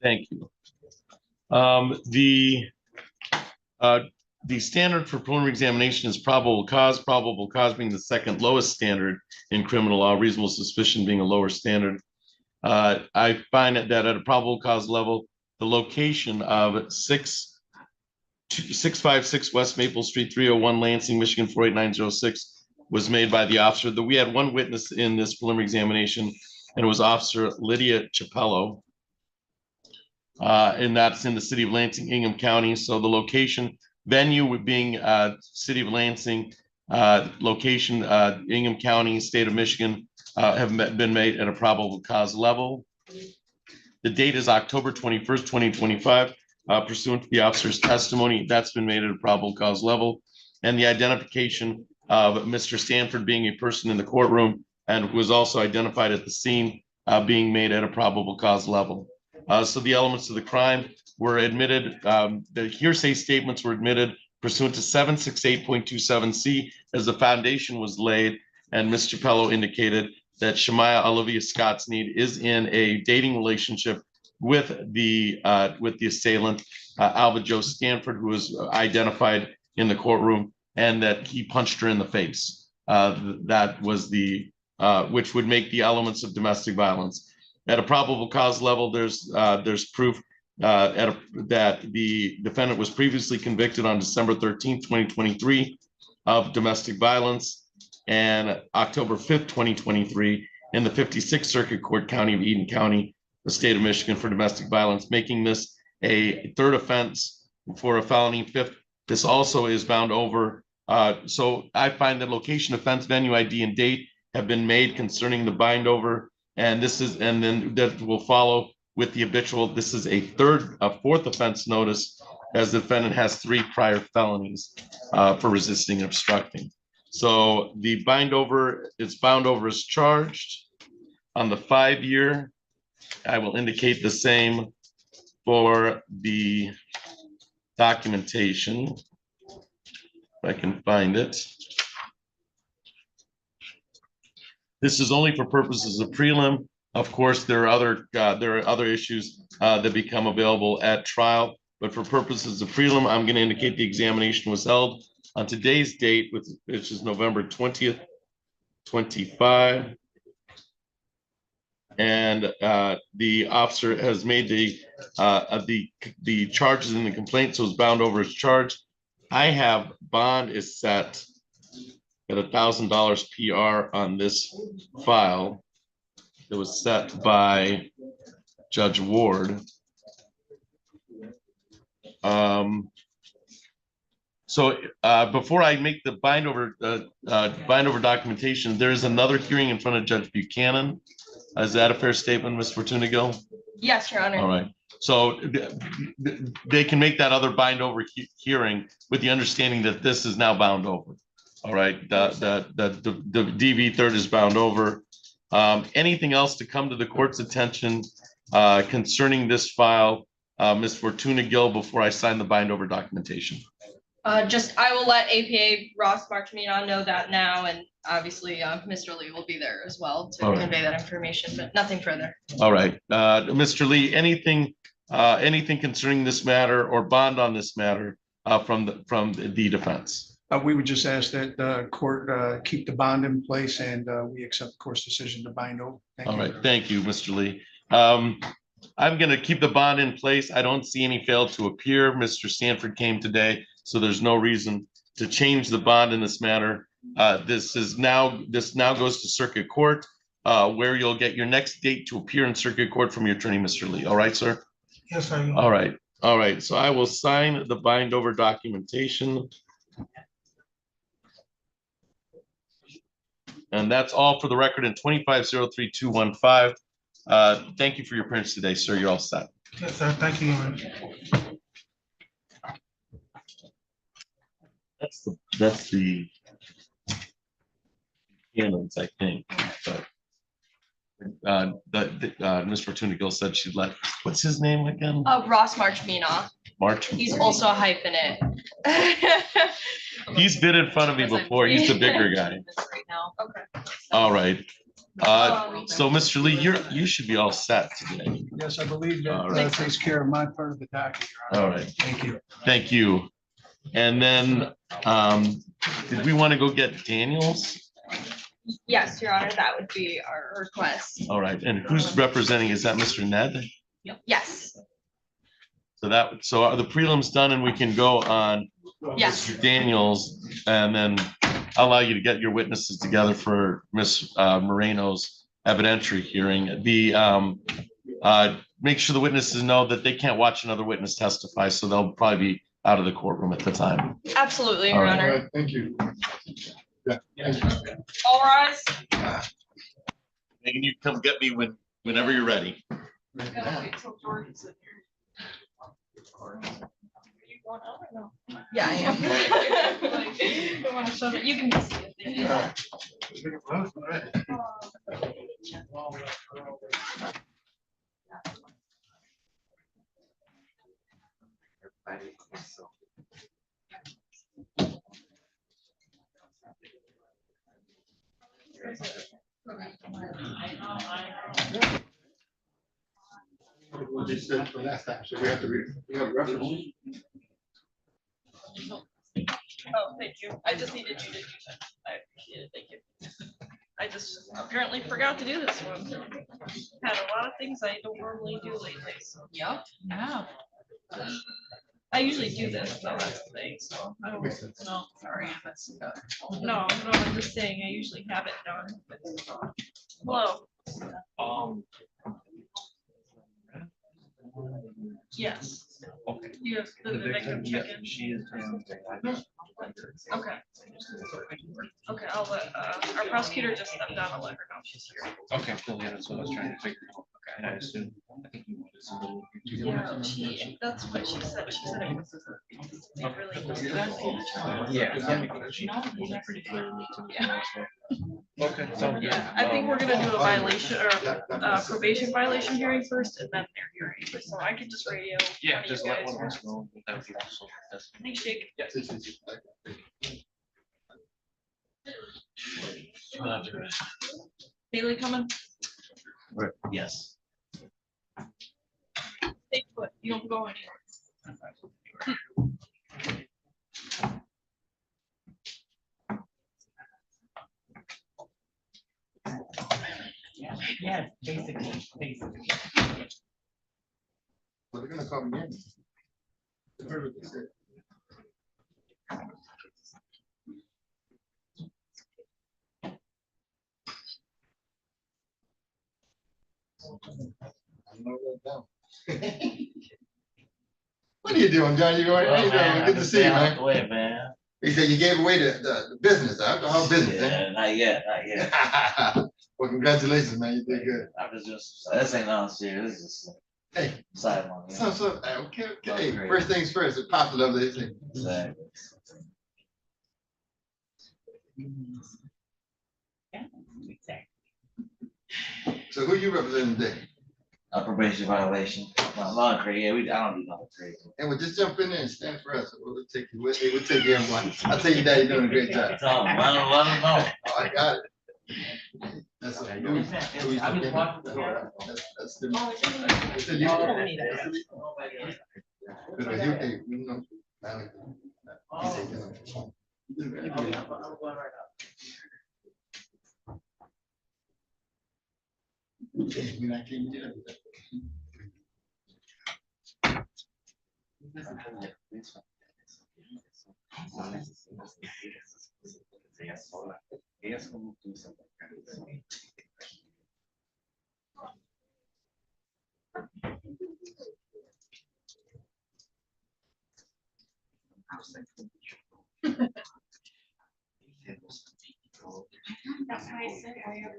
Thank you. The standard for preliminary examination is probable cause being the second lowest standard in criminal law, reasonable suspicion being a lower standard. I find that at a probable cause level, the location of 656 West Maple Street, 301 Lansing, Michigan, 48906 was made by the officer. We had one witness in this preliminary examination, and it was Officer Lydia Chapello. And that's in the city of Lansing, Ingham County. So the location, venue being city of Lansing, location Ingham County, state of Michigan, have been made at a probable cause level. The date is October 21st, 2025, pursuant to the officer's testimony. That's been made at a probable cause level. And the identification of Mr. Stanford being a person in the courtroom and who was also identified at the scene being made at a probable cause level. So the elements of the crime were admitted, the hearsay statements were admitted pursuant to 768.27C as the foundation was laid, and Ms. Chapello indicated that Shemaiah Olivia Scott Sneed is in a dating relationship with the assailant, Alva Joe Stanford, who was identified in the courtroom, and that he punched her in the face. That was the, which would make the elements of domestic violence. At a probable cause level, there's proof that the defendant was previously convicted on December 13th, 2023 of domestic violence, and October 5th, 2023 in the 56th Circuit Court County of Eden County, the state of Michigan, for domestic violence, making this a third offense for a felony. Fifth, this also is bound over. So I find that location, offense, venue, ID, and date have been made concerning the bind over. And this is, and then that will follow with the habitual. This is a fourth offense notice, as the defendant has 3 prior felonies for resisting and obstructing. So the bind over, it's bound over as charged on the 5-year. I will indicate the same for the documentation, if I can find it. This is only for purposes of prelim. Of course, there are other issues that become available at trial, but for purposes of prelim, I'm going to indicate the examination was held on today's date, which is November 20th, 25. And the officer has made the charges in the complaint, so it's bound over as charged. I have bond is set at $1,000 PR on this file. It was set by Judge Ward. So before I make the bind over documentation, there is another hearing in front of Judge Buchanan. Is that a fair statement, Ms. Fortunigo?
Yes, Your Honor.
All right. So they can make that other bind over hearing with the understanding that this is now bound over. All right. The DV third is bound over. Anything else to come to the court's attention concerning this file, Ms. Fortuna Gill, before I sign the bind over documentation?
Just, I will let APA Ross Marchmina know that now, and obviously, Mr. Lee will be there as well to
All right.
convey that information, but nothing further.
All right, Mr. Lee, anything concerning this matter or bond on this matter from the defense?
We would just ask that the court keep the bond in place, and we accept the court's decision to bind over. Thank
All
you.
right, thank you, Mr. Lee. I'm gonna keep the bond in place. I don't see any failed to appear. Mr. Stanford came today, so there's no reason to change the bond in this matter. This now goes to circuit court, where you'll get your next date to appear in circuit court from your attorney, Mr. Lee. All right, sir?
Yes, I am.
All right. So I will sign the bind over documentation. And that's all for the record in 2503215. Thank you for your appearance today, sir. You're all set.
Yes, sir. Thank you.
That's the canons, I think. But Ms. Fortuna Gill said she'd let, what's his name again?
Ross Marchmina.
March.
He's also a hyphenate.
He's been in front of me before. He's the bigger guy.
Right now.
Okay.
All right. So Mr. Lee, you should be all set today.
Yes, I believe
All
that
right.
takes care of my part of the document. Your Honor.
All right.
Thank you.
Thank you. And then, did we want to go get Daniels?
Yes, Your Honor, that would be our request.
All right. And who's representing? Is that Mr. Ned?
Yes,
So are the prelims done and we can go on
yes.
Mr. Daniels, and then I'll allow you to get your witnesses together for Ms. Moreno's evidentiary hearing. Make sure the witnesses know that they can't watch another witness testify, so they'll probably be out of the courtroom at the time.
Absolutely, Your
All right.
Honor.
Thank you.
All rise.
Megan, you come get me whenever you're ready.
Gotta wait till Jordan's in here. Are you going out or no?
Yeah, I am.
Like, don't wanna shut it. You can just see it there.
What you said for last time, so we have to, we have a reference.
Oh, thank you. I just needed you to do that. I appreciate it. Thank you. I just apparently forgot to do this one. Had a lot of things I don't normally do lately, so.
Yep. Yeah.
I usually do this, so that's the thing, so. I don't,
Makes sense.
No, sorry, that's good.
no, I'm just saying, I usually have it done. but- Hello. Yes.
Okay.
You have the victim check in.
She is.
Okay. Okay, I'll let, our prosecutor just stepped down. I'll let her know she's here.
Okay, cool, yeah, that's what I was trying to figure out. Okay, I assume, I think you wanted some little.
Yeah, that's what she said. She said it was. They really just-
Yeah. She was pretty clear to me too.
Yeah.
Okay, so.
Yeah, I think we're gonna do a violation or probation violation hearing first and then their hearing, so I could just radio.
Yeah,
one of
just
you
let
guys.
one of us know. That would be awesome. That's-
Thanks, Jake. Bailey coming?
Yes.
Stay put, you don't go anywhere.
Yeah, basically.
Well, they're gonna call me in. You heard what they said. I'm gonna write down. What are you doing, John? You going? How you doing? Good to see you, man.
Wait, man.
He said you gave away the business, the alcohol business. eh?
Yeah, not yet, not yet.
Well, congratulations, man. You did good.
I was just, this ain't nothing serious, this is
Hey,
a sideline. yeah.
so, okay, okay.
Great.
First things first, it popped up, they say.
Exactly.
So who you representing today?
A probation violation. No, not crazy. Yeah, I don't do nothing crazy.
And we'll just jump in there and stand for us. We'll take you, we'll take everyone. I'll tell you that you're doing a great job.
Tell them, let them know.
Oh, I got it. That's what I do. That's the. It's a you. Pero you que, you know, mira, aquí, mira.
Ella es como tú,
That's why I said I have.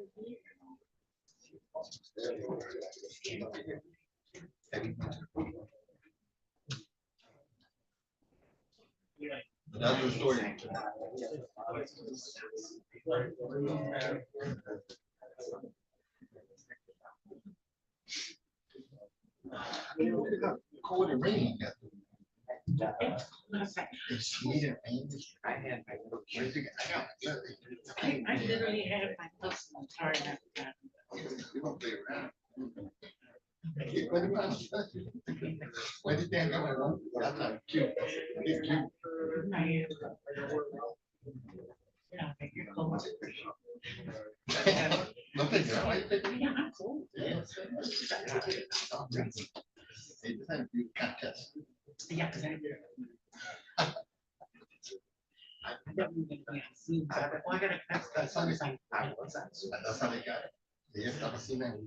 That's the story. Cold and rainy. It's sweet and rainy.
I had my little
Where'd
kid.
you get- I got it.
I literally had my personal card after that.
You don't play around. Keep playing around. Why did they go around? That's not cute. It's cute.
Yeah, but you're cool.
No, thank you. Why you take it?
Yeah, I'm cool.
Yeah. They just had a few contests.
Yeah, because I. Well, I gotta, that's on the side.
That's how they got it. They just never seen that.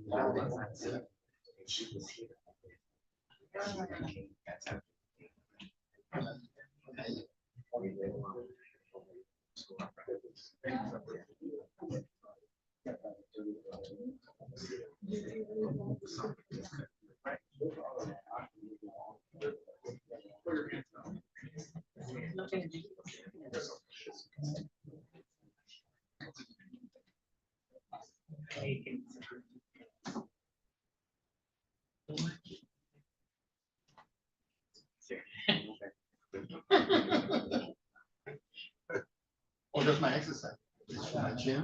Oh, that's my exercise. It's for my chin,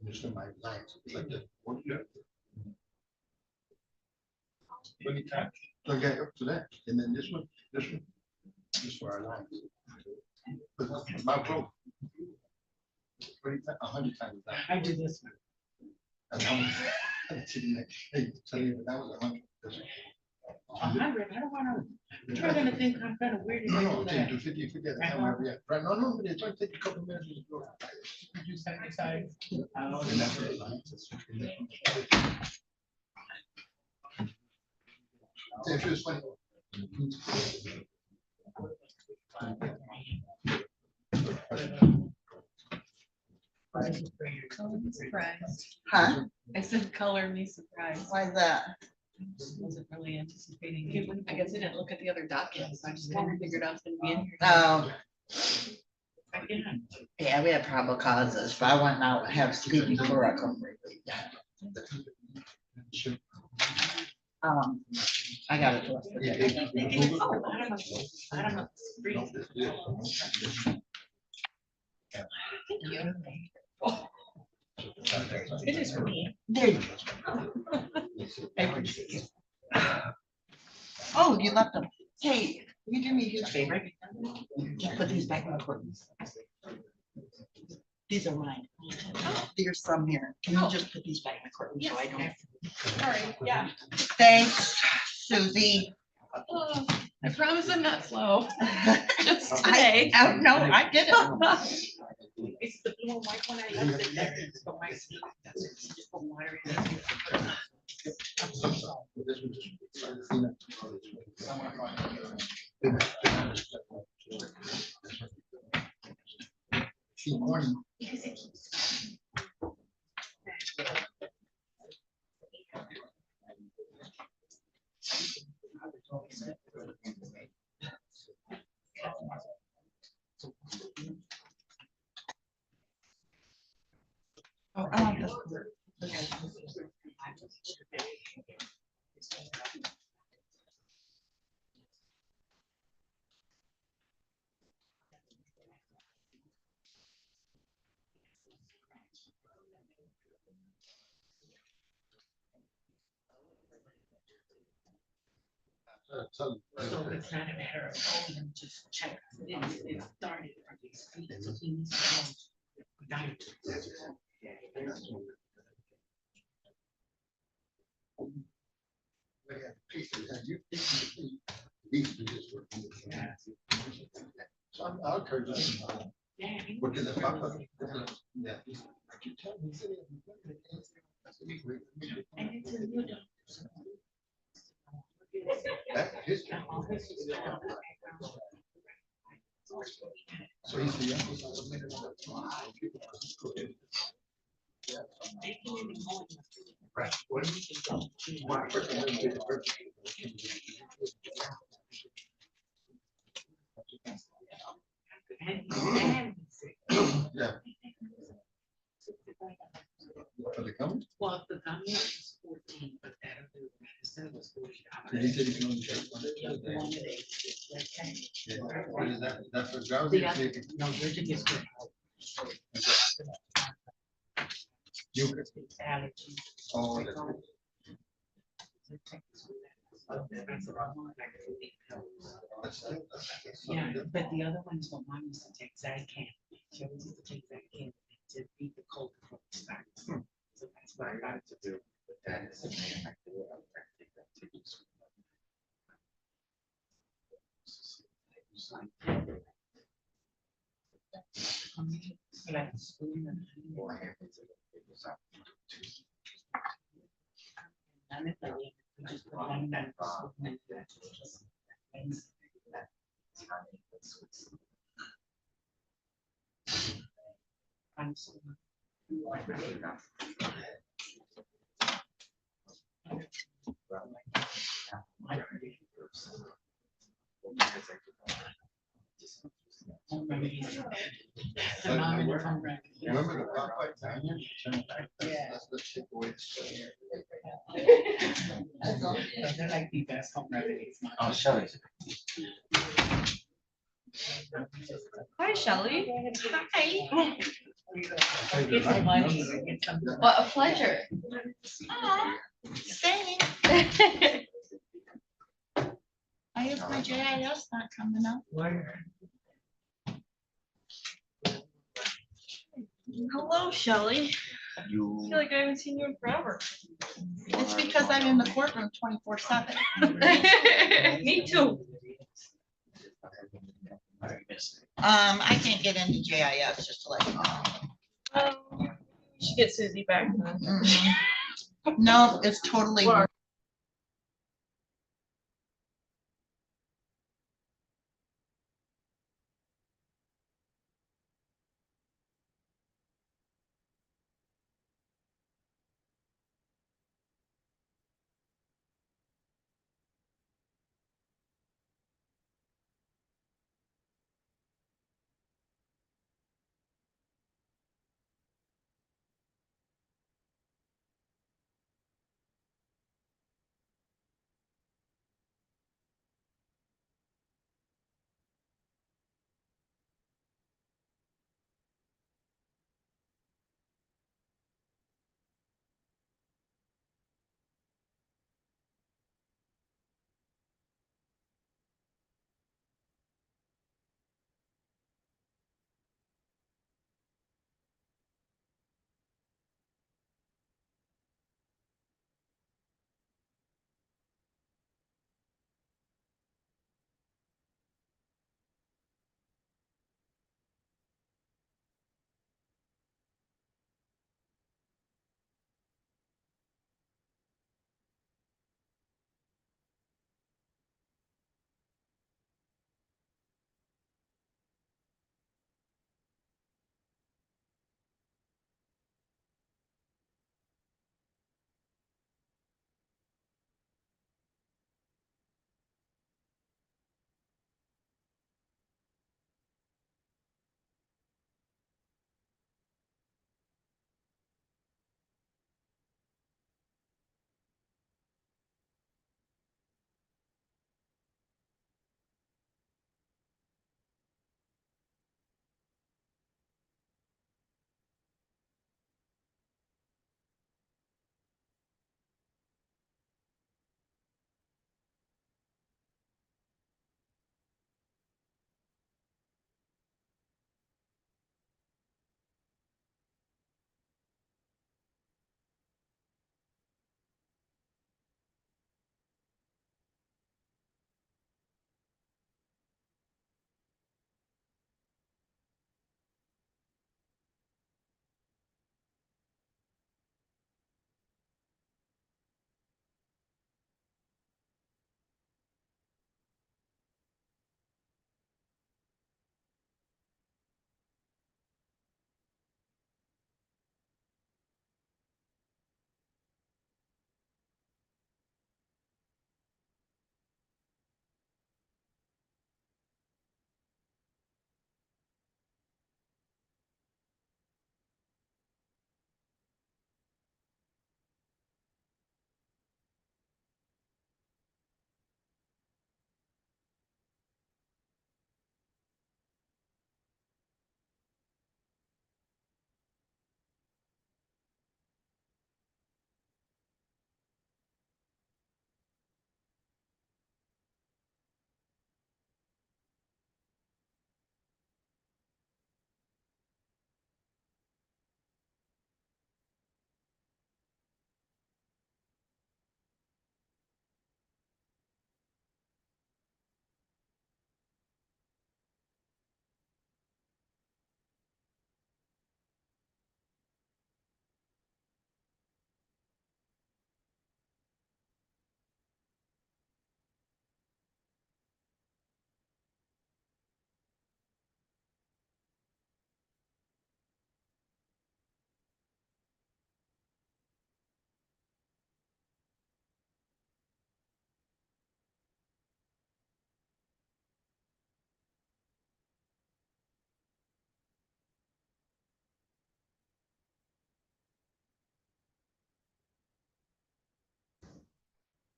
and it's for my lines. It's like that. Many times. So I get up to that, and then this one, this for our lines. But my pro. 100 times.
I do this one.
And I'm sitting there, hey, tell you that was 100.
100, I don't wanna, you're gonna think I'm kind of weird. if I
No,
do
no,
that.
do 50 at a time wherever we at. Right, no, but it's gonna take a couple minutes. to go.
Did you side by side?
And that's what it is. It feels funny.
Surprised.
Huh?
I said color me surprised.
Why is that?
Wasn't really anticipating it. I guess I didn't look at the other documents. I just kind of figured I was gonna be in here.
Oh,
Again.
yeah, we had probable causes, but I went out and had Scooby before I come. I got it.
Oh, I don't know. Thank you. It is for me.
There you
I appreciate you.
Oh, you left them. Hey, you do me a huge favor. Just put these back in the curtains. These are mine. There's some here. Can you just put these back in the curtains so I don't?
Sorry, yeah.
Thanks, Susie.
Oh, I promise I'm not slow. Just
I,
today.
no, I did it.
It's the blue and white one I left in there. So my seat, that's just put water in it.
See, morning.
Because it keeps.
Oh, I want this.
So
So it's not a matter of, oh, let me just check. It started from these feet, so he needs to go. Without it.
So I'll encourage you. Porque the papa. Yeah.
And it's a new dog.
So he's the youngest. Right. What do Yeah. For the coming?
Well, the gummy is 14, but that other medicine was
He said he
$40.
can only take one.
One of these, okay.
Yeah. What is that? That's for drowsy
The
or
other,
sleeping?
no, you're to get good.
You.
It's allergy.
Oh,
Yeah, but the other ones don't want me to take Zycam. She always used to take Zycam to beat the cold before it starts. So that's what I got to do. Like spoon and honey. None of that. We just put one in that spoon and that's- I'm so. Home remedies. The mom and home remedies.
Remember the Popeye Tanya?
Yeah.
That's the shit boy.
They're like the best home remedies.
Oh, Shelley.
Hi, Shelley. Hi.
Get some money, get some.
What a pleasure.
Thanks. I guess my JIS not coming up.
Hello, Shelley. I
You.
feel like I haven't seen you in forever.
It's because I'm in the courtroom 24/7.
Me too.
I can't get into JIS, just to let you know.
We should get Susie back.
Mhm. No, it's totally.
What are-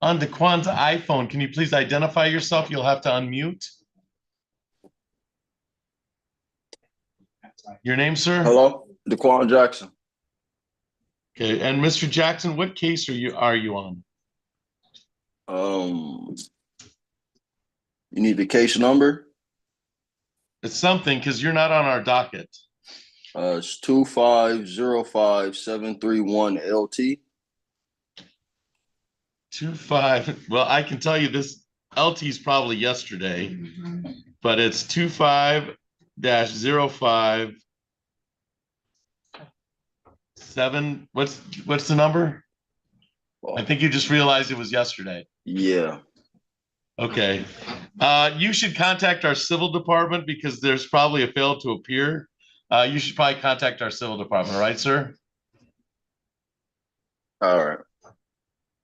on Daquan's iPhone. Can you please identify yourself? You'll have to unmute. Your name, sir?
Hello, Daquan Jackson.
Okay, and Mr. Jackson, what case are you on?
You need the case number?
It's something because you're not on our docket.
It's 2505731 LT.
25. Well, I can tell you this LT is probably yesterday, but it's 25-05. Seven. What's the number? I think you just realized it was yesterday.
Yeah.
Okay. You should contact our civil department because there's probably a fail to appear. You should probably contact our civil department, right, sir?
All right.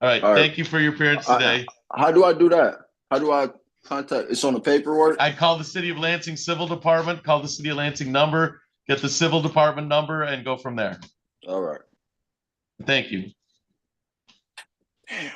All right. Thank you for your appearance today.
How do I do that? How do I contact? It's on the paperwork?
I call the City of Lansing Civil Department, call the City of Lansing number, get the civil department number, and go from there.
All right.
Thank you.
Damn.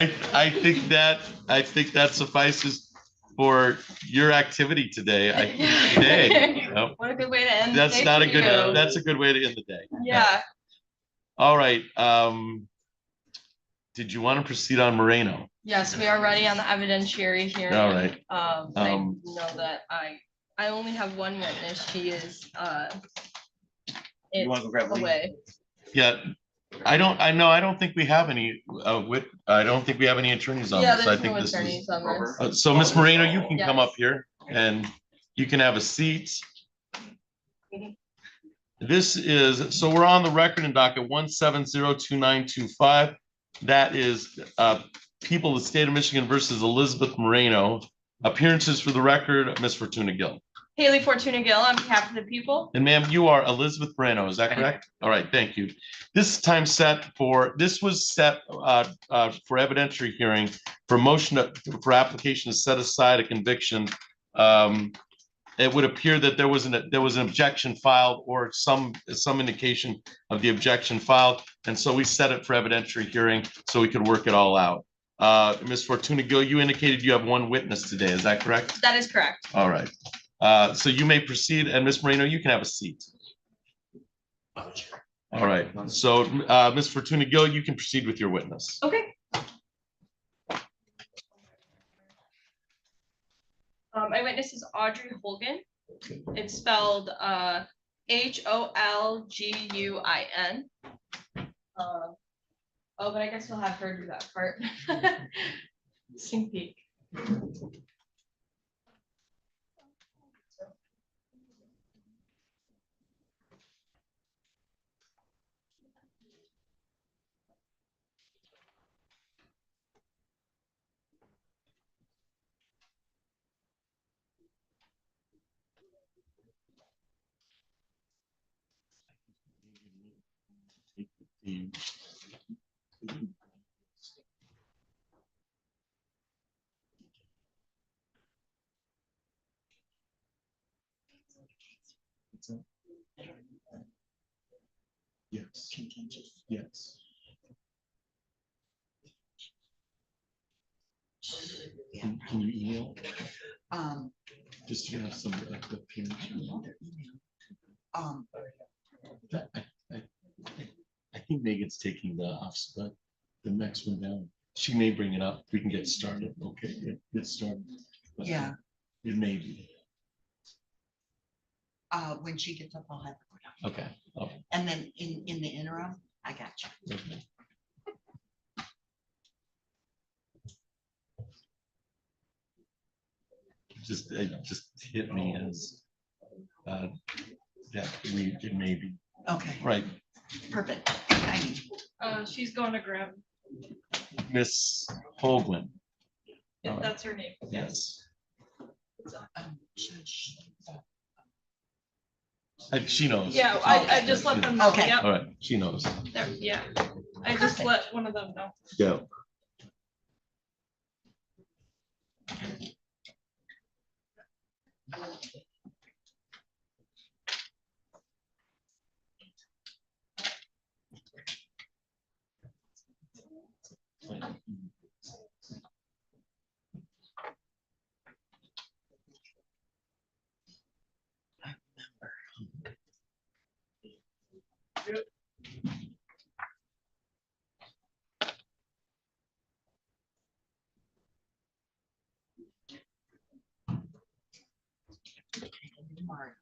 I think that suffices for your activity today. Yep.
What a good way to end. the
That's
day
not
for
a good,
you.
that's a good way to end the day.
Yeah.
All right, did you want to proceed on Moreno?
Yes, we are ready on the evidentiary hearing.
All right.
I know that I only have one witness. She is
You wanna go grab Lee?
away.
Yeah, I don't think we have any, I don't think we have any attorneys on
Yeah,
this. I
there's
think
no
this
attorneys
is.
on this.
So Ms. Moreno, you can come
Yes.
up here and you can have a seat. This is, so we're on the record in docket 1702925. That is people of the state of Michigan versus Elizabeth Moreno. Appearances for the record, Ms. Fortuna Gill.
Haley Fortuna Gill on behalf of the people.
And ma'am, you are Elizabeth Moreno, is that correct? All right, thank you. This time this was set for evidentiary hearing for for application to set aside a conviction. It would appear that there was an objection filed or some indication of the objection filed. And so we set it for evidentiary hearing so we could work it all out. Ms. Fortuna Gill, you indicated you have one witness today, is that correct?
That is correct.
All right. So you may proceed, and Ms. Moreno, you can have a seat. All right, so Ms. Fortuna Gill, you can proceed with your witness.
Okay. My witness is Audrey Holguin. It's spelled Holguin. Oh, but I guess we'll have her do that part. Sneak peek.
Yes. Yes. Can you email? Just to have some of the appearance. I think Megan's taking the next one down. She may bring it up. We can get started. Okay, get started.
Yeah.
It may be.
When she gets up, I'll have her go down.
Okay. Oh,
And then in the interim, I got you.
okay. It just hit me as yeah, it may be.
Okay,
Right.
perfect. Thank you.
She's going to grab.
Miss Holguin.
If that's her name.
Yes.
Judge.
She knows.
Yeah, I just let them know.
Okay.
Yep.
All right, she knows.
There, yeah. I just let one of them know.
Yeah.
Tomorrow.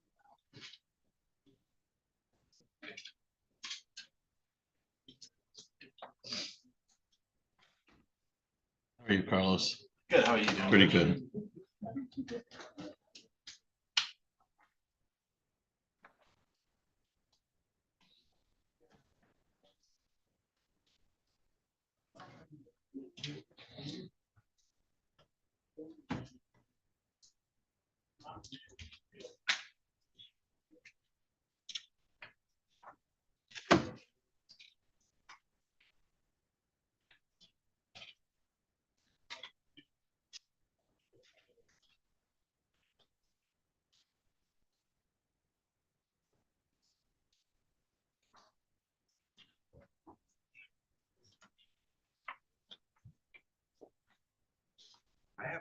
How are you, Carlos?
Good, how are you doing?
Pretty good.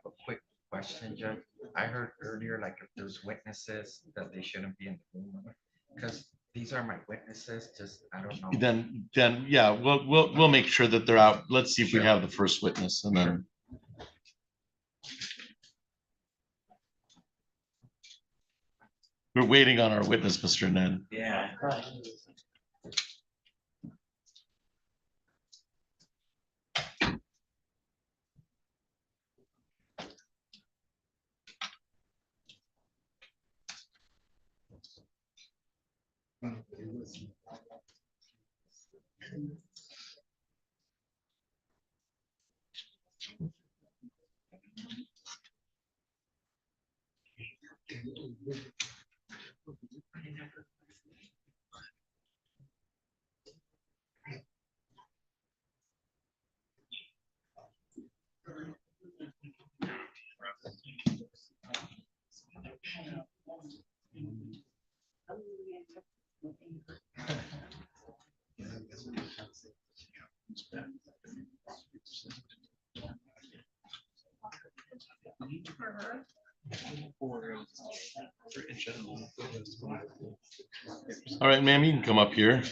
a quick question, Judge. I heard earlier, like if there's witnesses that they shouldn't be in the room, because these are my witnesses, just, I don't know.
Then, yeah, we'll make sure that they're out. Let's see if we
Sure.
have the first witness and then. We're waiting on our witness, Mr. Ned.
Yeah.
All right, ma'am, you can come up here.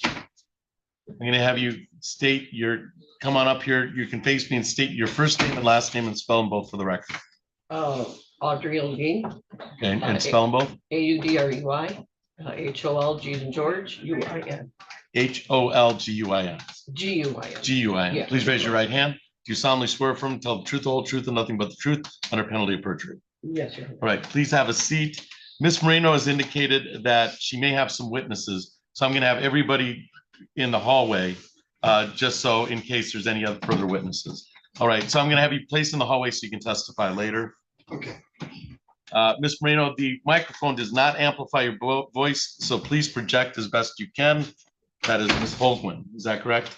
I'm gonna have you come on up here. You can face me and state your first name and last name and spell them both for the record.
Audrey Levine,
Okay, and spell them both.
Audrey, HOLG and George, UIN,
HOLGUIN.
GUIN.
GUIN.
Yeah.
Please raise your right hand. Do you solemnly swear from tell the truth, the whole truth, and nothing but the truth under penalty of perjury?
Yes, sir.
All right, please have a seat. Ms. Moreno has indicated that she may have some witnesses, so I'm going to have everybody in the hallway, just so in case there's any other further witnesses. All right, so I'm going to have you placed in the hallway so you can testify later.
Okay.
Ms. Moreno, the microphone does not amplify your voice, so please project as best you can. That is Ms. Holgman, is that correct?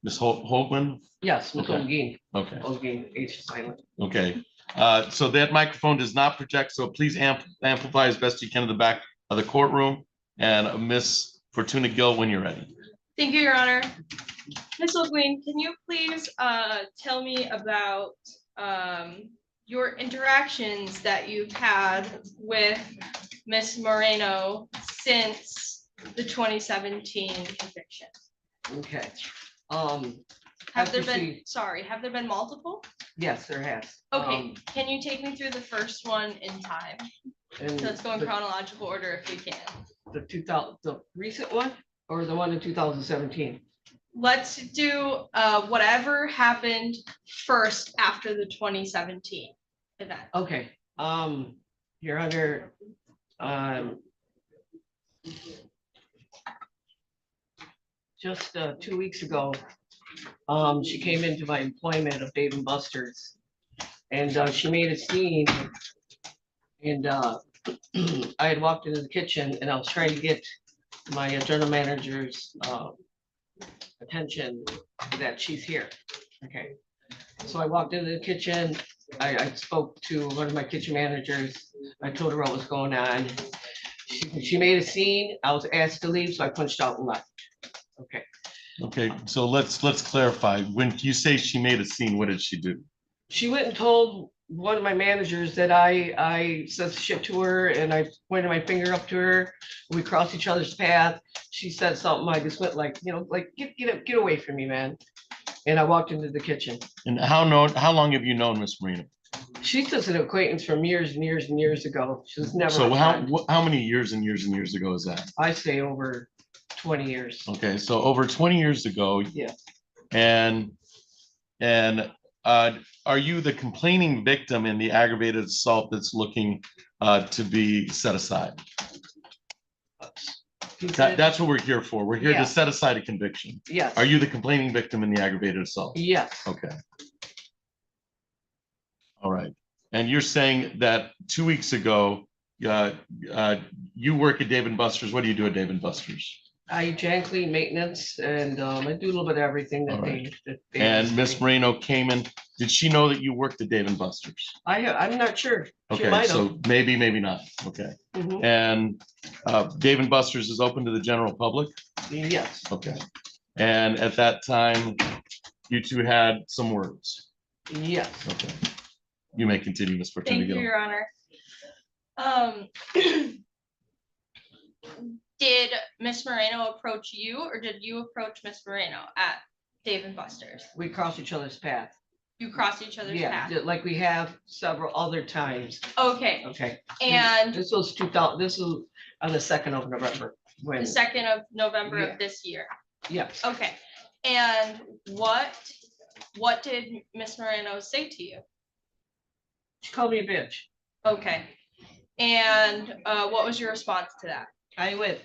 Ms. Holgman?
Yes, Ms.
Okay.
Olguin.
Okay.
Olguin, H silent.
Okay, so that microphone does not project, so please amplify as best you can in the back of the courtroom. And Miss Fortuna Gill, when you're ready.
Thank you, Your Honor. Ms. O'Queen, can you please tell me about your interactions that you've had with Ms. Moreno since the 2017 conviction?
Okay.
Have there
after
been,
she-
sorry, have there been multiple?
Yes, there has.
Okay, can you take me through the first one in time?
And
Let's go in
the-
chronological order if we can.
the recent one or the one in 2017?
Let's do whatever happened first after the 2017 event.
Okay, you're under, just 2 weeks ago, she came into my employment of Dave and Buster's, and she made a scene, and I had walked into the kitchen and I was trying to get my general manager's attention that she's here. Okay, so I walked into the kitchen. I spoke to one of my kitchen managers. I told her what was going on. She made a scene. I was asked to leave, so I punched out and left. Okay.
Okay, so let's clarify. When you say she made a scene, what did she do?
She went and told one of my managers that I said shit to her and I pointed my finger up to her. We crossed each other's path. She said something. I just went like, like get away from me, man. And I walked into the kitchen.
And how long have you known Miss Marina?
She's just an acquaintance from years and years and years ago. She was never.
So
a friend.
how many years and years and years ago is that?
I say over 20 years.
Okay, so over 20 years ago.
Yeah.
And are you the complaining victim in the aggravated assault that's looking to be set aside? That's what we're here for. We're here to set aside a conviction.
Yes.
Are you the complaining victim in the aggravated assault?
Yes.
Okay. All right. And you're saying that 2 weeks ago, you work at Dave & Buster's. What do you do at Dave & Buster's?
I gen clean maintenance and I do a little bit of everything that
Right.
they.
And Miss Moreno came in. Did she know that you worked at Dave & Buster's?
I'm not sure. She
Okay,
might have.
so maybe not. Okay.
Mhm.
And Dave & Buster's is open to the general public?
Yes.
Okay. And at that time, you two had some words.
Yes.
Okay. You may continue, Ms.
Thank
Fortuny.
you, Your Honor. Did Miss Moreno approach you or did you approach Miss Moreno at Dave and Buster's?
We cross each other's path.
You crossed each other's
Yeah,
path?
like we have several other times.
Okay,
Okay.
and
This was 2000, this was on the 2nd of November.
the
When,
2nd of November
Yeah.
of this year.
yes.
Okay, and what did Miss Moreno say to you?
She called me a bitch.
Okay, and what was your response to that?
I went.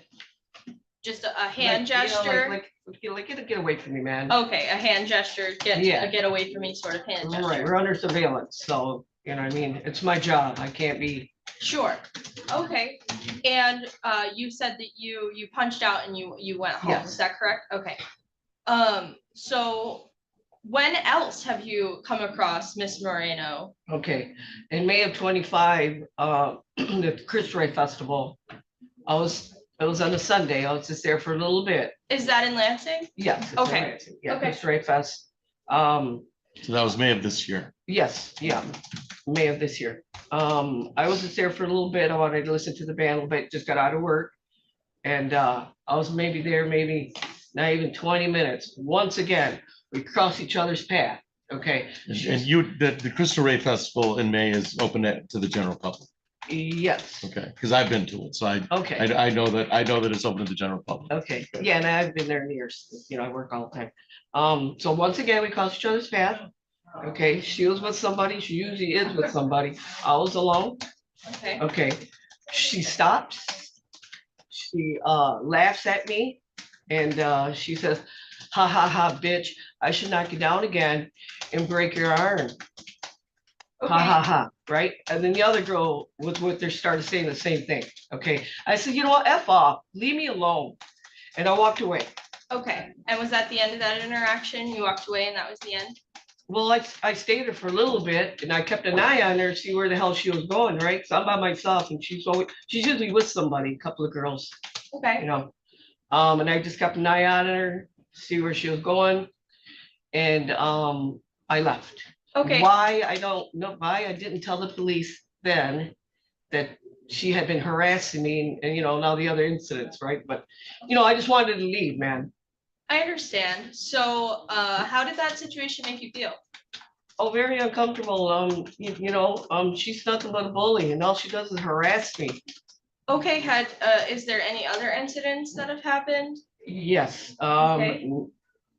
Just a hand
like, you know,
gesture?
like, get away from me, man.
Okay, a hand gesture,
Yeah.
get away from me sort of hand
Right,
gesture.
we're under surveillance, so, you know what I mean? It's my job. I can't be,
Sure, okay, and you said that you punched out and you went home,
Yes.
is that correct? Okay. So when else have you come across Miss Moreno?
okay. In May of 25, the Christmas Ray Festival, it was on a Sunday. I was just there for a little bit.
Is that in Lansing?
Yes. it's
Okay.
amazing. Yeah,
Okay.
Christmas Ray Fest.
So that was May of this year.
Yes, yeah, May of this year. I was just there for a little bit. I wanted to listen to the band a little bit, just got out of work. And I was maybe there, maybe not even 20 minutes. Once again, we crossed each other's path, okay?
And the Crystal Ray Festival in May is open to the general public.
Yes,
Okay, because I've been to it, so
okay,
I know that it's open to the general public.
okay. Yeah, and I've been there years, you know, I work all the time. So once again, we crossed each other's path. Okay, she was with somebody, she usually is with somebody. I was alone.
Okay,
Okay, she stops. She laughs at me and she says, ha ha ha, bitch, I should knock you down again and break your arm. Ha ha
okay,
ha, right? And then the other girl was with her, started saying the same thing. Okay, I said, you know what, F off, leave me alone. And I walked away.
okay, and was that the end of that interaction? You walked away and that was the end?
Well, I stayed there for a little bit and I kept an eye on her, see where the hell she was going, right? Cause I'm by myself and she's usually with somebody, a couple of girls, you
Okay,
know. And I just kept an eye on her, see where she was going. And I left.
okay,
Why, I don't know why I didn't tell the police then that she had been harassing me and, you know, and all the other incidents, right? But, you know, I just wanted to leave, man.
I understand. So how did that situation make you feel?
Oh, very uncomfortable. She's nothing but a bully and all she does is harass me.
Okay, is there any other incidents that have happened?
Yes,
Okay.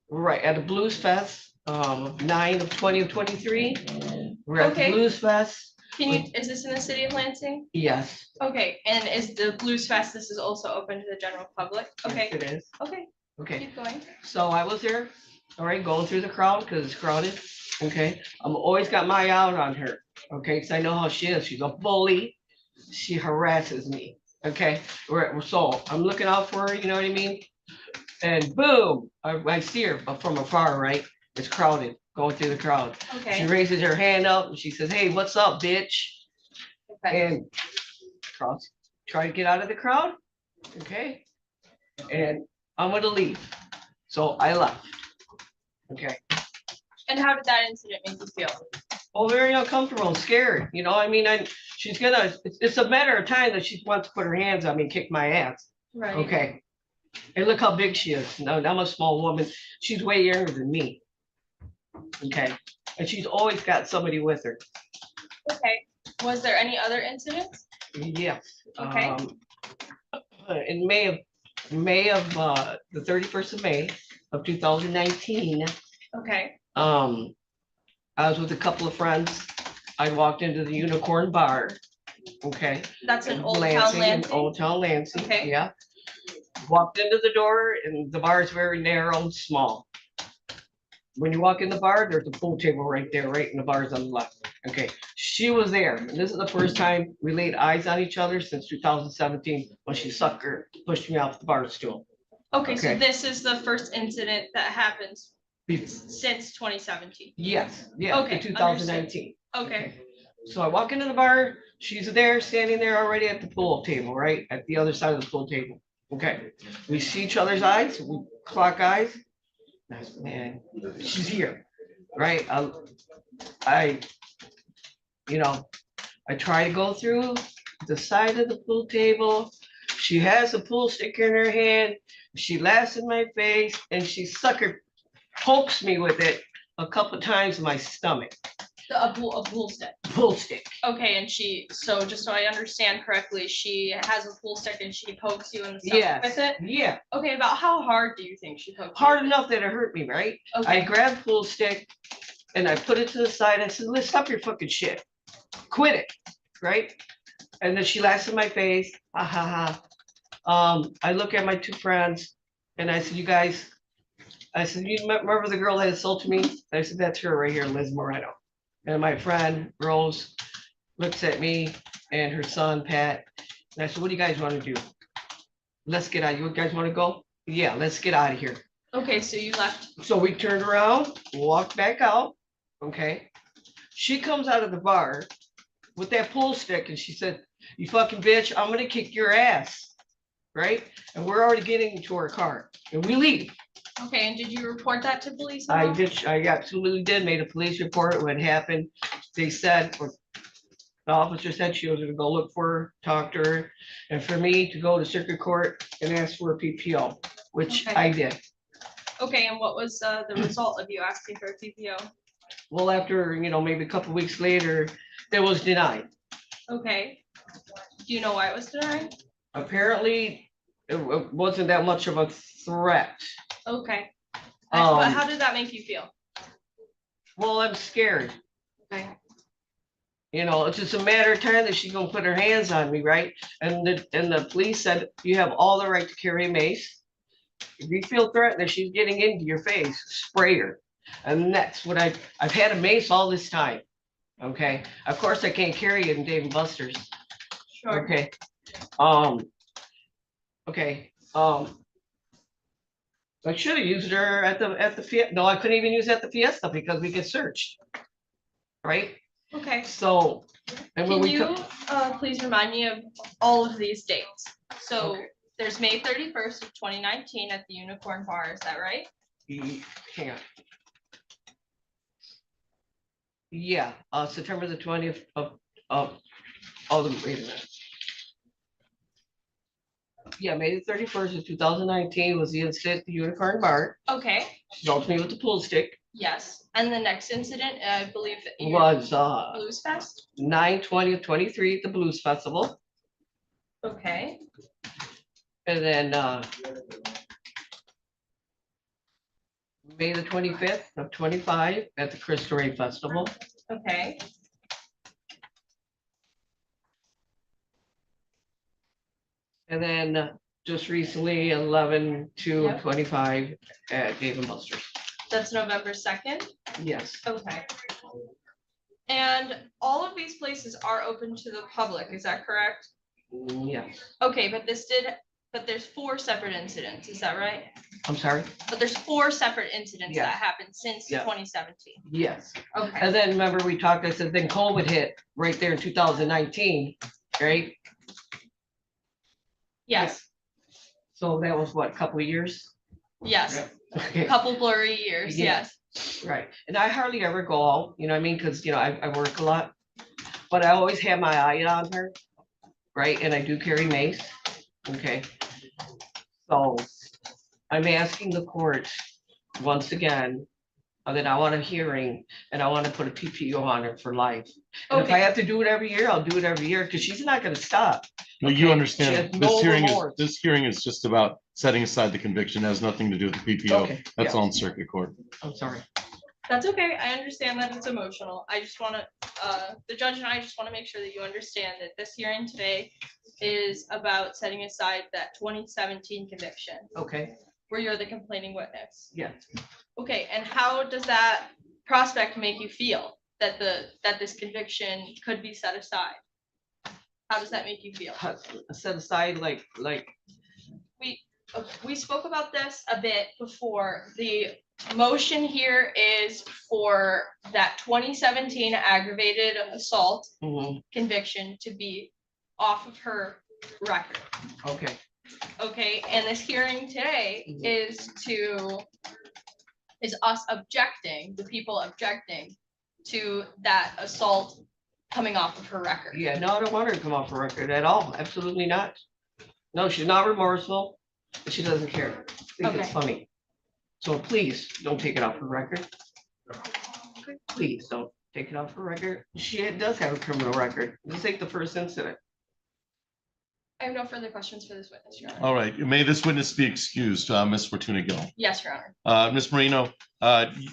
right, at the Blues Fest, 9 of 20 of 23. We're at the
Okay.
Blues Fest.
Is this in the city of Lansing?
Yes.
Okay, and is the Blues Fest, this is also open to the general public?
yes,
Okay,
It is.
okay,
Okay,
keep going.
so I was there, all right, going through the crowd because it's crowded. Okay, I'm always got my eye out on her. Okay, because I know how she is. She's a bully. She harasses me. Okay, so I'm looking out for her, you know what I mean? And boom, I see her but from afar, right? It's crowded, going through the crowd. She
Okay,
raises her hand up and she says, hey, what's up, bitch?
okay,
And try to get out of the crowd. Okay. And I'm gonna leave. So I left. Okay.
and how did that incident make you feel?
Oh, very uncomfortable, and scared. You know, I mean, it's a matter of time that she wants to put her hands on me and kick my ass.
Right.
Okay. And look how big she is. No, I'm a small woman. She's way younger than me. Okay. And she's always got somebody with her.
Okay, was there any other incidents?
Yes.
Okay.
In May of the 31st of May of 2019,
Okay,
I was with a couple of friends. I walked into the Unicorn Bar. Okay.
that's in
in
Old Town
in
Lansing?
Old Town Lansing,
Okay.
yeah. Walked into the door and the bar is very narrow and small. When you walk in the bar, there's a pool table right there, right? And the bar's on the left. Okay, she was there. And this is the first time we laid eyes on each other since 2017 when she pushed me off the bar stool.
Okay, so
Okay.
this is the first incident that happens
Be-
since 2017?
Yes, yeah,
Okay,
2019.
Okay,
So I walk into the bar, she's there, standing there already at the pool table, right? At the other side of the pool table. Okay, we see each other's eyes, we clock eyes. Nice, man, she's here. right? I, you know, I try to go through the side of the pool table. She has a pool stick in her hand. She laughs in my face and she sucker pokes me with it a couple times in my stomach.
A pool stick.
Pool stick.
Okay, and so just so I understand correctly, she has a pool stick and she pokes you in the stomach
Yes.
with it?
Yeah.
Okay, about how hard do you think she poked you?
Hard enough that it hurt me, right? I
Okay,
grabbed the pool stick and I put it to the side. I said, let's stop your fucking shit. Quit it, right? And then she laughs in my face. Ha ha ha. I look at my two friends and I said, you guys, I said, you remember the girl that assaulted me? I said, that's her right here, Liz Moreno. And my friend Rose looks at me and her son Pat. And I said, what do you guys want to do? Let's get out. You guys want to go? Yeah, let's get out of here.
okay, so you left.
So we turned around, walked back out. Okay. She comes out of the bar with that pool stick and she said, you fucking bitch, I'm gonna kick your ass. Right? And we're already getting into our car and we leave.
Okay, and did you report that to police?
I did, I absolutely did, made a police report, what happened. They said, or the officer said she was gonna go look for her, talk to her, and for me to go to circuit court and ask for a PPO, which
Okay.
I did.
Okay, and what was the result of you asking for a PPO?
Well, after, maybe a couple weeks later, it was denied.
Okay. Do you know why it was denied?
Apparently, it wasn't that much of a threat.
Okay. But
Um,
how did that make you feel?
Well, I'm scared.
Okay.
It's just a matter of time that she's gonna put her hands on me, right? And the police said, you have all the right to carry a mace. If you feel threatened that she's getting into your face, spray her. And that's what I've had a mace all this time. Okay, of course I can't carry it in Dave and Buster's.
Sure.
Okay. Okay. I should have used her at the Fiesta. No, I couldn't even use it at the Fiesta because we get searched. Right?
Okay.
So, and when
Can
we
you please remind me of all of these dates? So
Okay.
there's May 31st of 2019 at the Unicorn Bar, is that right?
hang on. Yeah, September the 20th of the, wait a minute. Yeah, May the 31st of 2019 was the incident at the Unicorn Bar.
Okay,
She helped me with the pool stick.
yes. And the next incident, I believe you-
Was
Blues Fest?
9/20/23 at the Blues Festival.
Okay,
And then May the 25th of 25 at the Cristo Rey Festival.
okay,
And then just recently 11/2/25 at Dave and Buster's.
that's November 2nd,
Yes,
okay. And all of these places are open to the public, is that correct?
yes.
Okay, but there's 4 separate incidents, is that right?
I'm sorry.
But there's 4 separate incidents
Yeah.
that happened since
Yeah.
2017.
Yes.
Okay,
And then remember we talked, I said, then COVID hit right there in 2019, right?
yes,
So that was what, a couple of years?
yes,
Okay.
couple blurry years,
Yeah.
yes.
Right. And I hardly ever go out, you know what I mean? Because, I work a lot. But I always have my eye on her, right? And I do carry mace. Okay. So I'm asking the court once again that I want a hearing and I want to put a PPO on her for life. And if I
Okay.
have to do it every year, I'll do it every year because she's not gonna stop.
No, you
Okay,
understand,
she has
this
no
hearing is,
remorse.
this hearing is just about setting aside the conviction, has nothing to do with the PPO.
Okay,
That's
yeah.
all in circuit court.
I'm sorry.
That's okay. I understand that it's emotional. I just want to, the judge and I just want to make sure that you understand that this hearing today is about setting aside that 2017 conviction
Okay,
where you're the complaining witness.
yeah.
Okay, and how does that prospect make you feel that this conviction could be set aside? How does that make you feel?
Set aside like,
We spoke about this a bit before. The motion here is for that 2017 aggravated assault
mhm,
conviction to be off of her record.
okay,
Okay, and this hearing today
Mhm.
is to is us objecting, the people objecting to that assault coming off of her record.
Yeah, no, I don't want her to come off the record at all. Absolutely not. No, she's not remorseful. and She doesn't care. I think it's
Okay.
funny. So please don't take it off her record. Please don't take it off her record. She does have a criminal record. This ain't the first incident.
I have no further questions for this witness, Your Honor.
All right, may this witness be excused, Ms. Fortuna Gill?
Yes, Your Honor.
Ms. Marino,